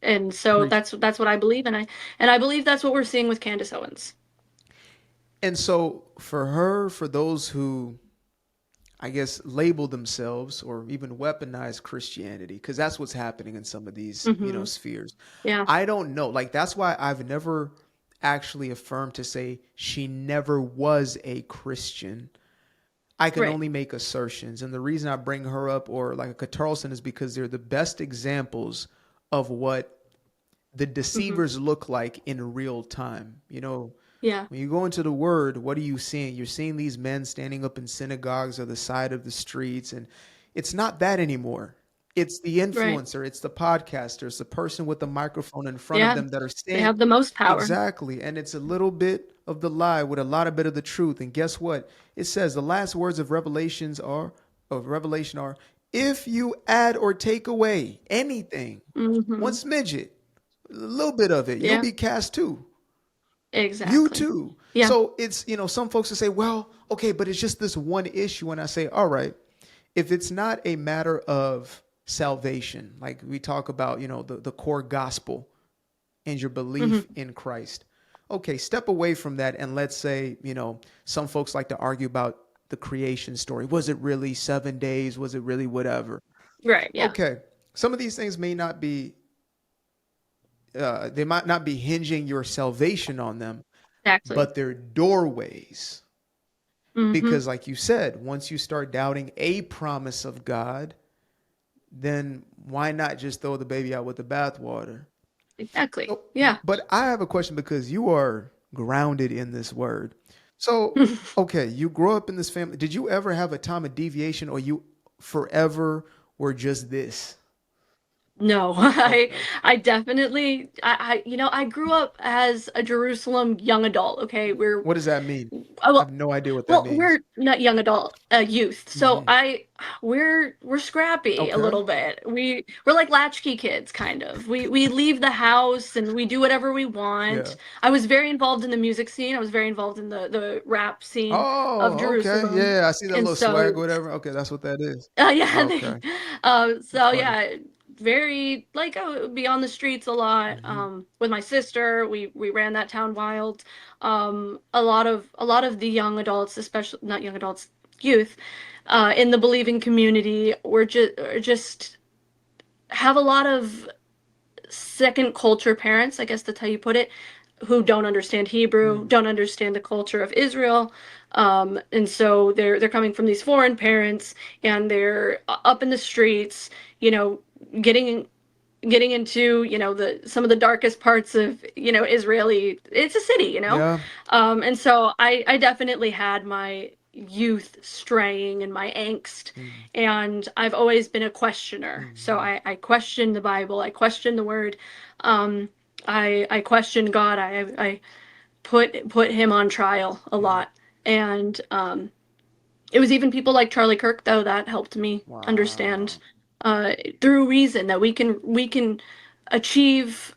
And so Preach. that's what I believe, and I believe that's what we're seeing with Candace Owens. And so for her, for those who I guess label themselves or even weaponize Christianity, because that's what's happening in some of these, Hmm. spheres. Yeah. I don't know. Like that's why I've never actually affirmed to say she never was a Christian. I can Right. only make assertions. And the reason I bring her up or like a Tarleton is because they're the best examples of what the Hmm. deceivers look like in real time. Yeah. When you go into the word, what are you seeing? You're seeing these men standing up in synagogues or the side of the streets, and it's not that anymore. It's the Right. influencer, it's the podcaster, it's the person with the microphone in front of Yeah. them that are They saying have the most power. exactly. And it's a little bit of the lie with a lot of bit of the truth. And guess what? It says the last words of Revelation are, if you add or take away anything, one Hmm. smidget, a little bit of it, you'll Yeah. be cast too. You Exactly. too. Yeah. So it's, some folks will say, well, okay, but it's just this one issue. And I say, all right, if it's not a matter of salvation, like we talk about, the core gospel and your belief Hmm. in Christ, okay, step away from that. And let's say, some folks like to argue about the creation story. Was it really 7 days? Was it really whatever? Right. Yeah. Okay. Some of these things may not be, they might not be hinging your salvation on them, Exactly. but they're doorways. Hmm. Because, like you said, once you start doubting a promise of God, then why not just throw the baby out with the bathwater? Exactly. So, Yeah. but I have a question because you are grounded in this word. So, okay, you grow up in this family. Did you ever have a time of deviation or you forever were just this? No, Okay. I definitely I grew up as a Jerusalem young adult. Okay, we're What does that mean? I have well, no idea what that well, means. we're not young adult, youth. So Hmm. we're scrappy a Okay. little bit. We're like latchkey kids, kind of. We leave the house and we do whatever we Yeah. want. I was very involved in the music scene. I was very involved in the rap scene of Oh, okay. Jerusalem, Yeah, I see that and little swag, so whatever. Okay, that's what that is. yeah. Okay, that's So funny. yeah, very like I would be on the streets a lot. Hmm. With my sister, we ran that town wild. A lot of the young adults, especially not young adults, youth, in the believing community, were just have a lot of second culture parents, I guess that's how you put it, who don't understand Hebrew, Mm. don't understand the culture of Israel, and so they're coming from these foreign parents, and they're up in the streets, you know, getting getting into the some of the darkest parts of Israeli. It's a city, Yeah. and so I definitely had my youth straying and my angst, Mm. and I've always been a questioner. So Hmm. I question the Bible, I question the Word, um, I question God, I put him on trial a Yeah. lot, and it was even people like Charlie Kirk, though, that helped me understand Wow. uh, through reason that we can achieve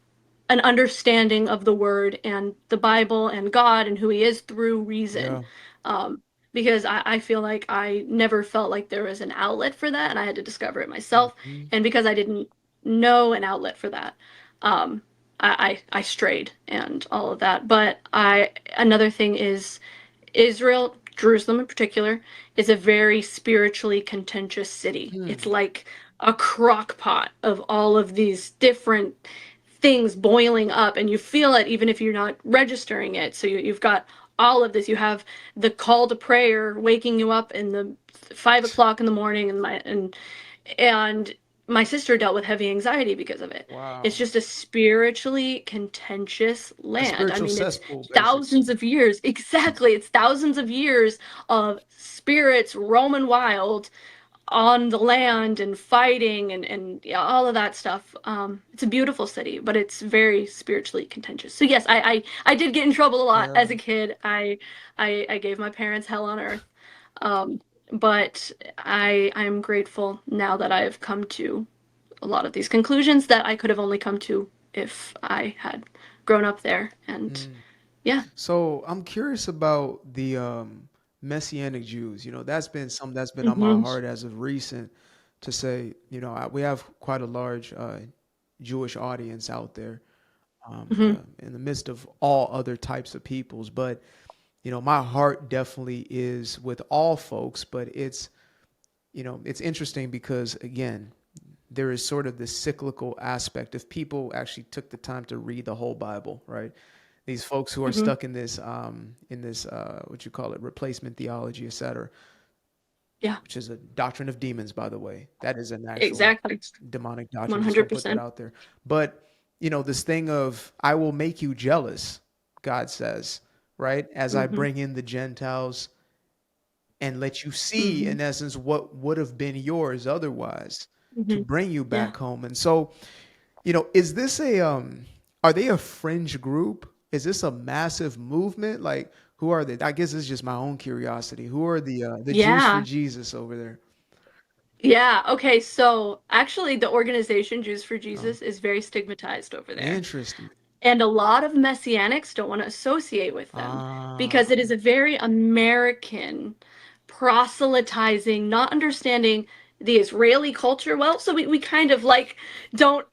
an understanding of the Word and the Bible and God and who He is through reason. Yeah. Um, because I feel like I never felt like there was an outlet for that, and I had to discover it myself. Hmm. And because I didn't know an outlet for that, um, I strayed and all of that. But I another thing is Israel, Jerusalem in particular, is a very spiritually contentious city. It's Hmm. like a crock pot of all of these different things boiling up, and you feel it even if you're not registering it. So you've got all of this. You have the call to prayer waking you up in the 5 o'clock in the morning, and my sister dealt with heavy anxiety because of it. It's Wow. just a spiritually contentious A land. I spiritual mean, it's cesspool, basically. thousands of years. Exactly. It's thousands of years of spirits roaming wild on the land and fighting and yeah, all of that stuff. It's a beautiful city, but it's very spiritually contentious. So yes, I did get in trouble a lot Yeah. as a kid. I gave my parents hell on earth. Um, but I'm grateful now that I've come to a lot of these conclusions that I could have only come to if I had grown up there. And Mm. yeah. So I'm curious about the Messianic Jews. That's been something that's been on my Hmm. heart as of recent. To say, we have quite a large Jewish audience out there, Hmm. in the midst of all other types of peoples. But my heart definitely is with all folks. But it's interesting because again, there is sort of this cyclical aspect if people actually took the time to read the whole Bible, right? These folks who are Hmm. stuck in this what you call it, replacement theology, etc., Yeah, which is a doctrine of demons, by the way. That is an actual exactly. demonic doctrine. Just gonna put that 100%. out there. But this thing of I will make you jealous, God says, right? As I Hmm. bring in the Gentiles and let you see, Hmm. in essence, what would have been yours otherwise, to Hmm. bring you Yeah. back home. And so, is this are they a fringe group? Is this a massive movement? Like, who are they? I guess it's just my own curiosity. Who are the Jews for Yeah. Jesus over there? Yeah. Okay. So actually, the organization Jews for Oh, Jesus is very stigmatized over there. interesting. And a lot of Messianics don't want to associate with them because it Ah, is a very American proselytizing, not understanding the Israeli culture well. So we kind of like don't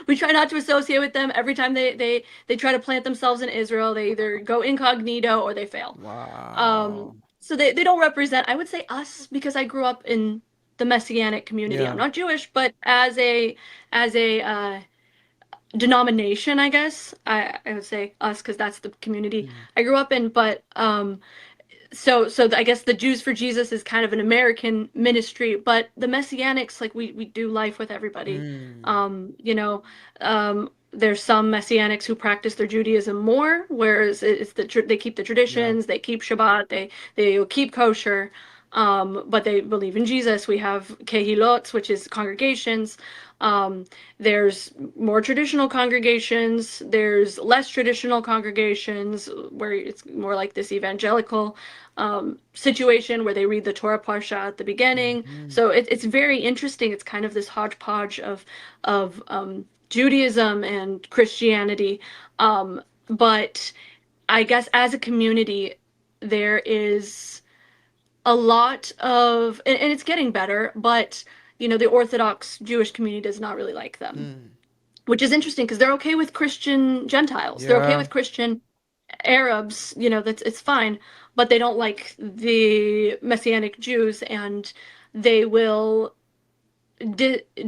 we try not to associate with them every time they try to plant themselves in Israel. They either go incognito or they fail. wow. So they don't represent, I would say, us because I grew up in the Messianic community. I'm Yeah. not Jewish, but as a denomination, I guess. I would say us because that's the community Mm. I grew up in. But so I guess the Jews for Jesus is kind of an American ministry, but the Messianics, like we do life with everybody. Mm. Um, you know, there's some Messianics who practice their Judaism more, whereas they keep the Yeah. traditions, they keep Shabbat, they keep kosher. But they believe in Jesus. We have kehilot, which is congregations. Um, there's more traditional congregations. There's less traditional congregations where it's more like this evangelical situation where they read the Torah parsha at the beginning. Hmm. So it's very interesting. It's kind of this hodgepodge of Judaism and Christianity. But I guess as a community, there is a lot of, and it's getting better, but the Orthodox Jewish community does not really like them, Hmm. which is interesting because they're okay with Christian Gentiles. They're okay Yeah. with Christian Arabs, that's it's fine, but they don't like the Messianic Jews, and they will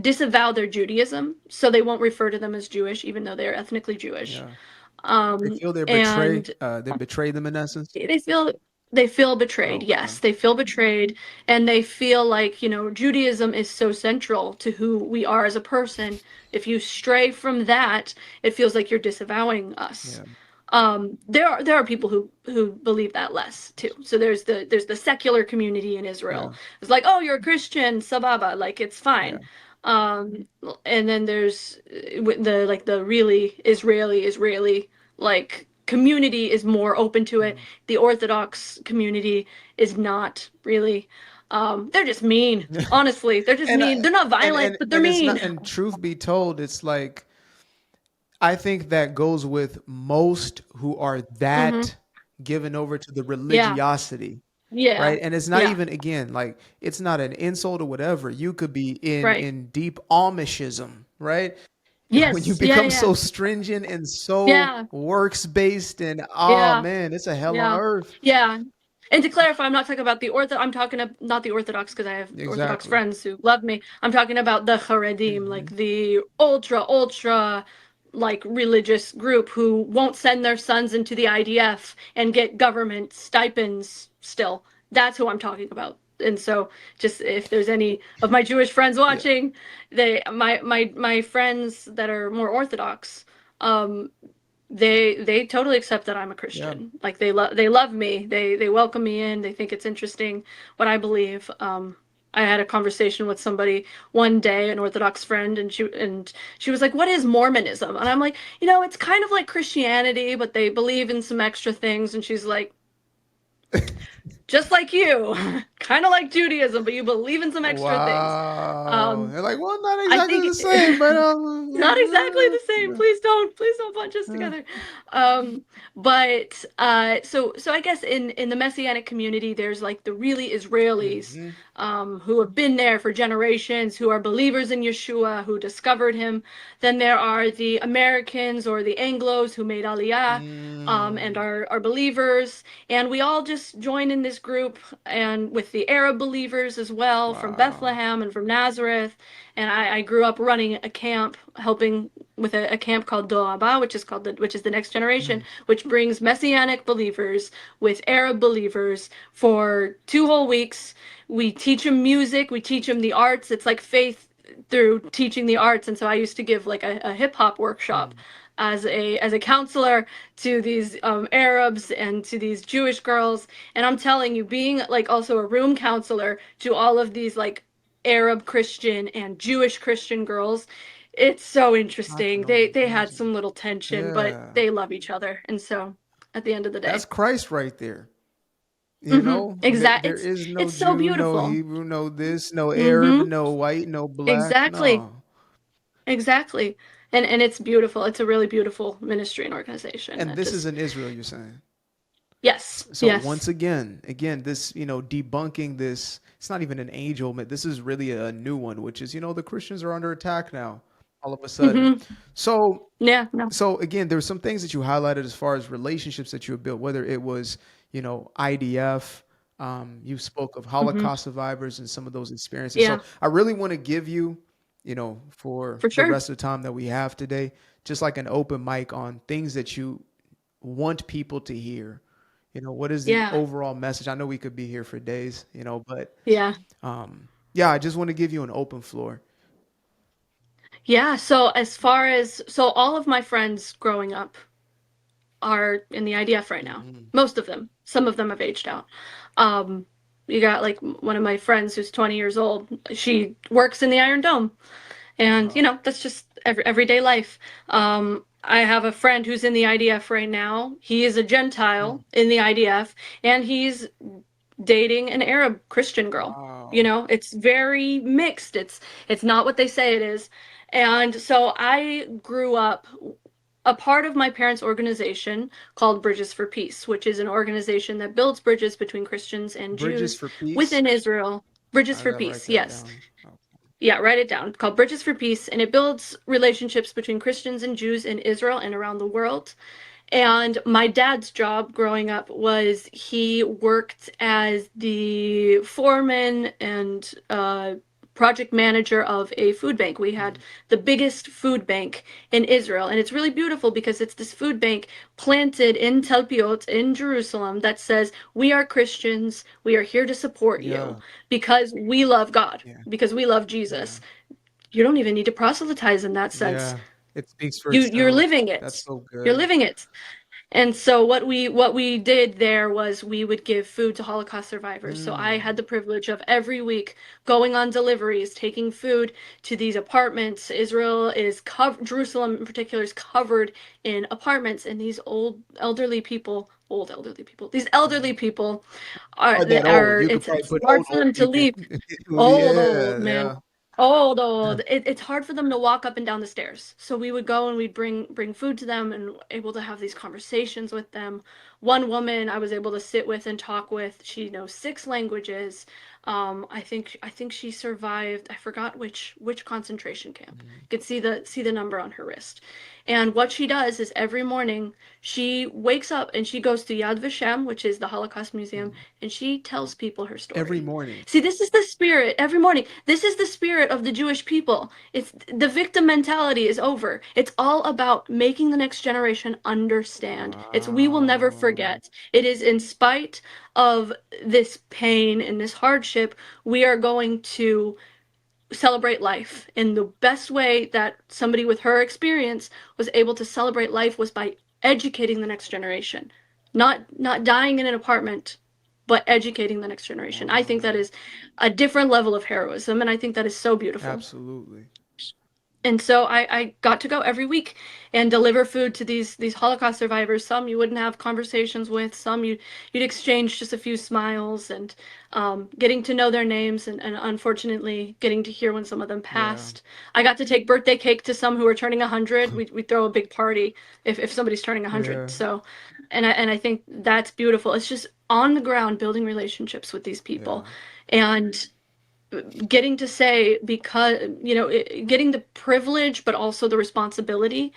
disavow their Judaism, so they won't refer to them as Jewish, even though they're ethnically Jewish. Yeah. They feel And they betray them in essence. they feel betrayed. Okay. Yes, they feel betrayed, and they feel like, Judaism is so central to who we are as a person. If you stray from that, it feels like you're disavowing us. Yeah. There are people who believe that less too. So there's the secular community in Yeah. Israel. It's like, oh, you're a Christian, sababa, like it's Yeah. fine. And then there's the really Israeli like community is more open to it. Mm. The Orthodox community is not really. They're just mean. Honestly, they're just and I, mean. They're not and violent, and but they're and it's mean. not. And truth be told, it's like I think that goes with most who are Hmm. that given over to the Yeah, religiosity, yeah, right? And it's not yeah. even again like it's not an insult or whatever. You could be in Right. in deep Amishism, right? When you Yes. Yeah. become Yeah. so stringent and so Yeah. works based, and oh Yeah. man, it's a hell on Yeah. earth. Yeah. And to clarify, I'm not talking about I'm talking not the Orthodox because I have Orthodox Exactly. friends who love me. I'm talking about the Haredim, like Hmm. the ultra, like religious group who won't send their sons into the IDF and get government stipends still. That's who I'm talking about. and so just if there's any of my Jewish friends Yeah. watching, my friends that are more Orthodox, um, they totally accept that I'm a Yeah. Christian. Like they love me. They welcome me in. They think it's interesting what I believe. I had a conversation with somebody one day, an Orthodox friend, and she was like, "What is Mormonism?" And I'm like, it's kind of like Christianity, but they believe in some extra things. And she's like, just like you, kind of like Judaism, but you believe in some extra things. Wow. Um, They're like, well, not I exactly think the same, but not exactly the same. Please don't punch us uh, together. Um, but so I guess in the Messianic community, there's like the really Israelis, mhm, who have been there for generations, who are believers in Yeshua, who discovered him. Then there are the Americans or the Anglos who made Aliyah, and mm, are believers, and we all just join in this group, and with the Arab believers as well from wow. Bethlehem and from Nazareth. And I grew up running a camp, helping with a camp called Doaba, which is the next generation, Mm, which brings Messianic believers with Arab believers for 2 whole weeks. We teach them music, we teach them the arts. It's like faith through teaching the arts. And so I used to give like a hip hop workshop mm, as a counselor to these Arabs and to these Jewish girls. And I'm telling you, being like also a room counselor to all of these like Arab Christian and Jewish Christian girls, it's so I interesting. can They only had some imagine. little tension, but Yeah. they love each other. And so at the end of the That's day, Christ right there. You know, exact. there is no It's so Jew, no beautiful. Hebrew, no this, no Arab, Mm-hmm. no white, no black. Exactly. No. Exactly. And it's beautiful. It's a really beautiful ministry and organization And that this is just in Israel, you're saying. yes, So yes. once again, this, debunking this, it's not even an angel myth. This is really a new one, which is, the Christians are under attack now, all of a sudden. Mm-hmm. So, Yeah, no. so again, there's some things that you highlighted as far as relationships that you have built, whether it was, IDF, you spoke of Mm-hmm. Holocaust survivors and some of those experiences. So Yeah, I really want to give you, for for the sure. rest of the time that we have today, just like an open mic on things that you want people to hear. What is the Yeah. overall message? I know we could be here for days, but Yeah. yeah, I just want to give you an open floor. Yeah, so as far as so all of my friends growing up are in the IDF right now. Hmm. Most of them. Some of them have aged out. Um, you got like one of my friends who's 20 years old. She works in the Iron Dome. And Wow. that's just everyday life. I have a friend who's in the IDF right now. He is a Mm. Gentile in the IDF, and he's dating an Arab Christian girl. Wow. It's very mixed. It's not what they say it is. And so I grew up a part of my parents' organization called Bridges for Peace, which is an organization that builds bridges between Christians and Bridges Jews for peace. within Israel. Bridges I for gotta write Peace, that yes. down. Oh. Yeah, write it down. It's called Bridges for Peace, and it builds relationships between Christians and Jews in Israel and around the world. And my dad's job growing up was he worked as the foreman and project manager of a food bank. We had Mm. the biggest food bank in Israel, and it's really beautiful because it's this food bank planted in Tel Piot in Jerusalem that says, "We are Christians. We are here to support you Yeah. because we love God, Yeah. because we love Yeah. Jesus." You don't even need to proselytize in that sense. Yeah. It speaks for You're itself. living That's it. so You're good. living it. And so what we did there was we would give food to Holocaust survivors. So I had Mm. the privilege of every week going on deliveries, taking food to these apartments. Israel is covered, Jerusalem in particular is covered in apartments, and these these elderly Mm. people are Are that old? You could it's probably put hard for old them to people. leave. Old, Yeah. man. Yeah. Old. It's hard for them to walk up and down the stairs. So we would go and we'd bring food to them and able to have these conversations with them. One woman I was able to sit with and talk with. She knows 6 languages. I think she survived. I forgot which concentration camp. Mm. You could see the number on her wrist. And what she does is every morning she wakes up and she goes to Yad Vashem, which is the Holocaust Museum, Mm. and she tells people her Every story. morning. See, this is the spirit every morning. This is the spirit of the Jewish people. It's the victim mentality is over. It's all about making the next generation understand. It's we will never Wow. forget. It is in spite of this pain and this hardship fellowship, we are going to celebrate life. And the best way that somebody with her experience was able to celebrate life was by educating the next generation. Not dying in an apartment, but educating the next generation. I think that Wow. is a different level of heroism, and I think that is so beautiful. Absolutely. And so I got to go every week and deliver food to these Holocaust survivors. Some you wouldn't have conversations with, some you'd exchange just a few smiles, and getting to know their names, and unfortunately getting to hear when some of them Yeah. passed. I got to take birthday cake to some who were turning 100. We throw a big party if somebody's turning 100. Yeah. So, and I think that's beautiful. It's just on the ground building relationships with these people, Yeah. and getting to say, because getting the privilege but also the responsibility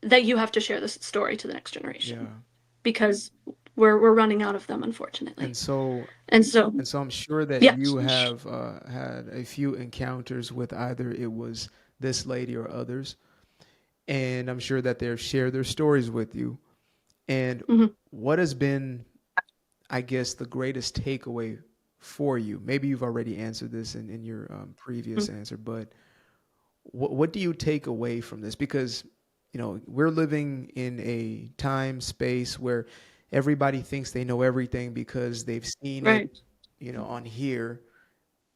that you have to share this story to the next generation, Yeah. because we're running out of them, unfortunately. And so And so, and so I'm sure that yeah. you have had a few encounters with either it was this lady or others, and I'm sure that they've shared their stories with you. And Hmm. what has been, I guess, the greatest takeaway for you? Maybe you've already answered this in your previous answer, but what do you take away from this? Because we're living in a time space where everybody thinks they know everything because they've seen it, Right. on here,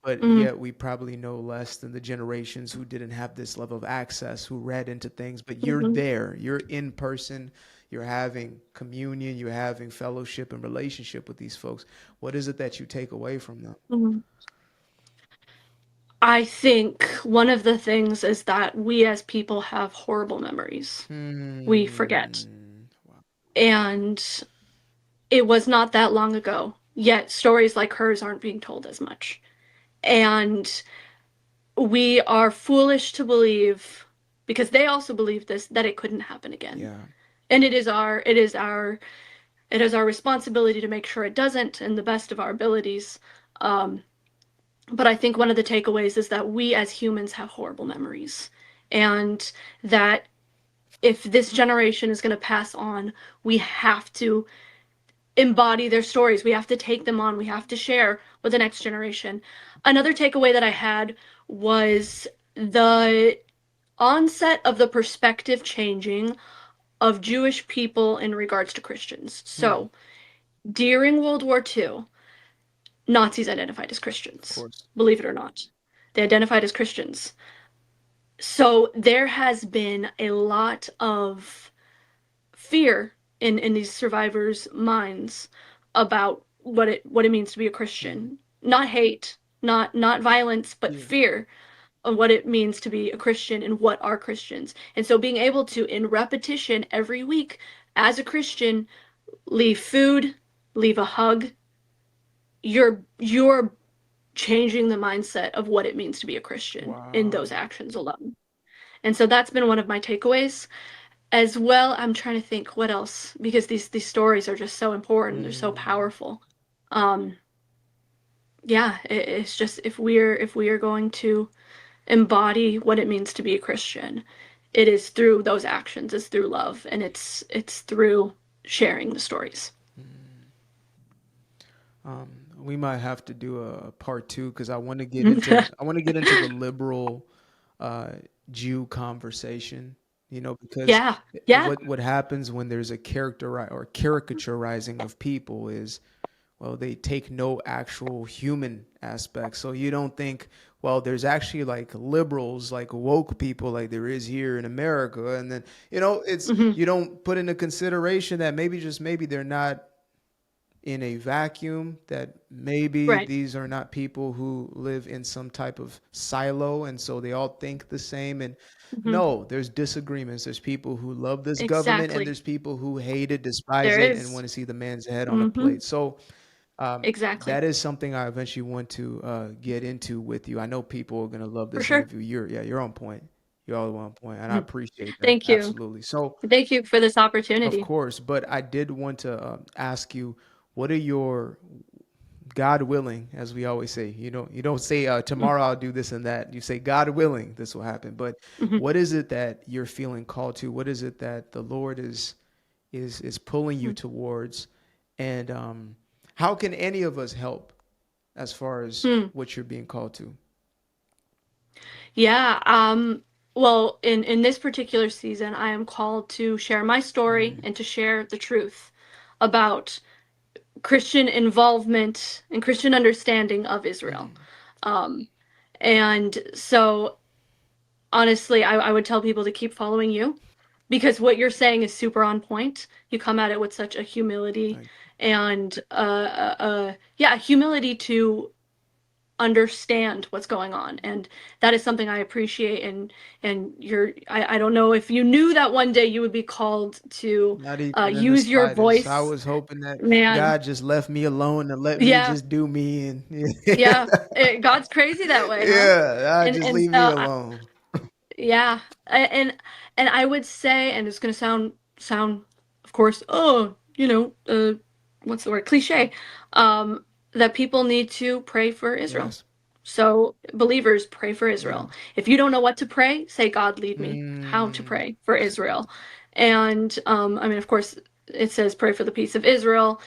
but Hmm. yet we probably know less than the generations who didn't have this level of access, who read into things. But you're Hmm. there, you're in person, you're having communion, you're having fellowship and relationship with these folks. What is it that you take away from them? Hmm. I think one of the things is that we as people have horrible memories. We forget. Wow. And it was not that long ago, yet stories like hers aren't being told as much. And we are foolish to believe, because they also believe this, that it couldn't happen again. Yeah. And it is our responsibility to make sure it doesn't in the best of our abilities. Um, but I think one of the takeaways is that we as humans have horrible memories, and that if this generation is going to pass on, we have to embody their stories. We have to take them on. We have to share with the next generation. Another takeaway that I had was the onset of the perspective changing of Jewish people in regards to Christians. Hmm. So, during World War II, Nazis identified as Of Christians, course. believe it or not. They identified as Christians. So, there has been a lot of fear in these survivors' minds about what it means to be a Hmm. Christian. Not hate, not violence, but Yeah. fear of what it means to be a Christian and what are Christians. And so being able to, in repetition every week, as a Christian, leave food, leave a hug, you're changing the mindset of what it means to be a Christian in those Wow. actions alone. And so that's been one of my takeaways. As well, I'm trying to think what else, because these stories are just so important, they're so Mm. powerful. Um, yeah, it's just if we are going to embody what it means to be a Christian, it is through those actions, it's through love, and it's through sharing the stories. Mm. We might have to do a part two because I want to get into the liberal uh, Jew conversation. Because Yeah, yeah. what happens when there's a caricaturizing of people is, well, they take no actual human aspects. So you don't think, well, there's actually like liberals, like woke people, like there is here in America, and then it's Hmm. you don't put into consideration that maybe just maybe they're not in a vacuum, that maybe Right. these are not people who live in some type of silo and so they all think the same. And Hmm. no, there's disagreements. There's people who love this government and Exactly. there's people who hate it, despise There it, and is. want to see the man's head on a Hmm. plate. So Exactly. that is something I eventually want to get into with you. I know people are going to love For this sure. interview. You're on point. You're all on point, and I Mhm. appreciate that. Thank you. Absolutely. So Thank you for this of opportunity. course, but I did want to ask you, what are your, God willing, as we always say, you don't say tomorrow I'll do this and that. You say God willing, this will happen. But Hmm. what is it that you're feeling called to? What is it that the Lord is pulling you towards? And how can any of us help as far as Hmm. what you're being called to? Yeah. Well, in this particular season, I am called to share my story Mm, and to share the truth about Christian involvement and Christian understanding of Israel. mm, Um, and so honestly, I would tell people to keep following you because what you're saying is super on point. You come at it with such a humility thank and yeah, humility to understand what's going on, and that is something I appreciate. And I don't know if you knew that one day you would be called to Not even in the use your slightest. I voice, was hoping that man. God just left me alone and let me Yeah, just do me, and yeah. God's crazy that way, huh? yeah, I just And leave so me alone. yeah, and I would say, and it's gonna sound, of course, oh, what's the word? Cliche. Um, that people need to pray for Israel. Yes. So believers pray for Yeah. Israel. If you don't know what to pray, say, God, lead me how to Mm, pray for Israel. And I mean, of course, it says pray for the peace of Israel.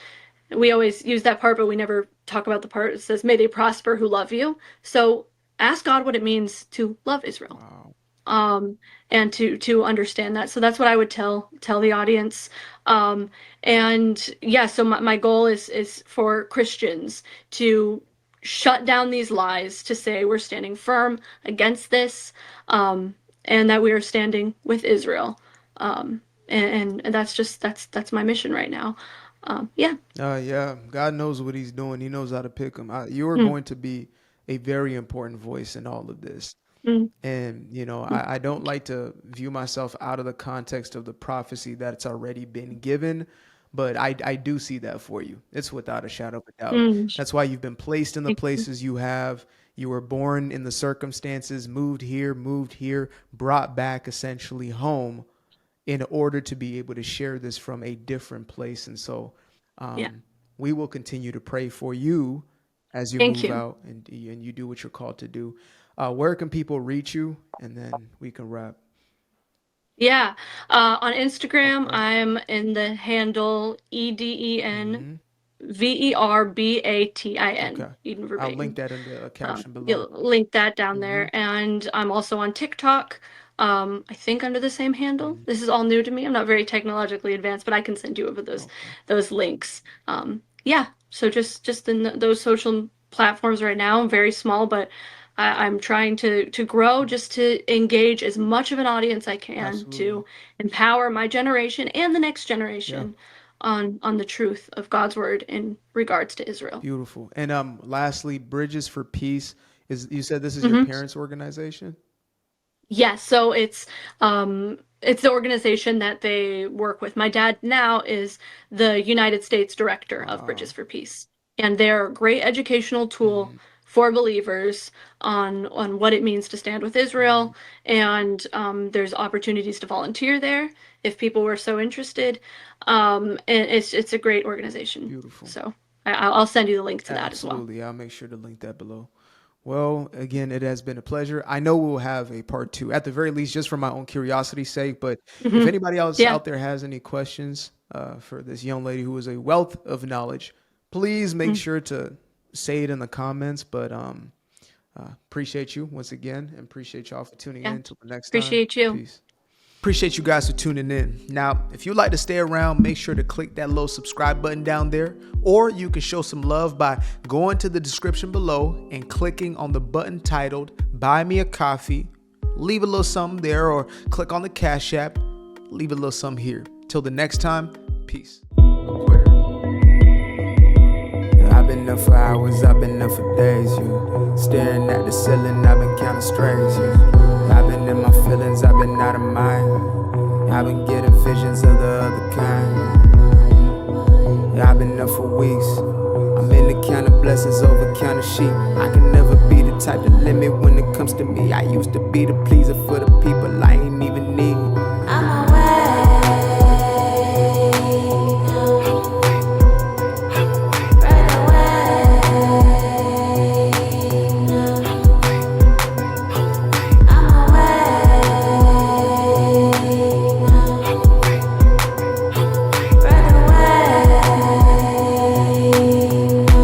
We always use that part, but we never talk about the part that says, may they prosper who love you. So ask God what it means to love Israel, wow. um, and to understand that. So that's what I would tell the audience. Um, and yeah, so my goal is for Christians to shut down these lies, to say we're standing firm against this, and that we are standing with Israel. And that's my mission right now. Yeah. Yeah. God knows what He's doing. He knows how to pick them. You are Mm, going to be a very important voice in all of this. mm, And, mm. I don't Thank you. like to view myself out of the context of the prophecy that's already been given, but I do see that for you. It's without a shadow of a doubt. Mm, That's why you've been placed in the thank you. places you have. You were born in the circumstances, moved here, brought back essentially home in order to be able to share this from a different place. And so Yeah. um, we will continue to pray for you as you Thank move you. out and you do what you're called to do. Where can people reach you? And then we can wrap. Yeah. On Instagram, Okay. I'm in the handle EDEN Mm-hmm. VERBATIN, Okay. Eden I'll link Verbatim. that in the caption below. You'll link that down Mm-hmm. there. And I'm also on TikTok, I think under the same handle. Mm-hmm. This is all new to me. I'm not very technologically advanced, but I can send you over those Okay. those links. Yeah, so just in those social platforms right now. I'm very small, but I'm trying to grow, just to engage as much of an audience I can Absolutely. to empower my generation and the next Yeah. generation on the truth of God's word in regards to Israel. Beautiful. And lastly, Bridges for Peace is you said this is your Mhm. parents' organization? Yes, so it's the organization that they work with. My dad now is the United States Director of Wow. Bridges for Peace, and they're a great educational tool Mm-hmm. for believers on what it means to stand with Mm-hmm. Israel. And there's opportunities to volunteer there if people were so interested. And it's a great organization. Beautiful. So I'll send you the link to that as well. Absolutely. I'll make sure to link that below. Well, again, it has been a pleasure. I know we'll have a part two, at the very least, just for my own curiosity's sake. But if Hmm. anybody else Yeah, out there has any questions for this young lady who is a wealth of knowledge, please make mm, sure to say it in the comments. But appreciate you once again and appreciate y'all for tuning in. yeah. Until the next time, Appreciate you. peace. Appreciate you guys for tuning in. Now, if you'd like to stay around, make sure to click that little subscribe button down there, or you can show some love by going to the description below and clicking on the button titled Buy Me a Coffee. Leave a little something there, or click on the Cash App. Leave a little something here. Till the next time, peace. I've been up for hours, I've been up for days, yeah. Staring at the ceiling, I've been counting strays, yeah. I've been in my feelings, I've been out of mind. I've been getting visions of the other kind. Yeah, I've been up for weeks. I'm in the counting blessings over counting sheep. I can never be the type to limit when it comes to me. I used to be the pleaser for the people. I ain't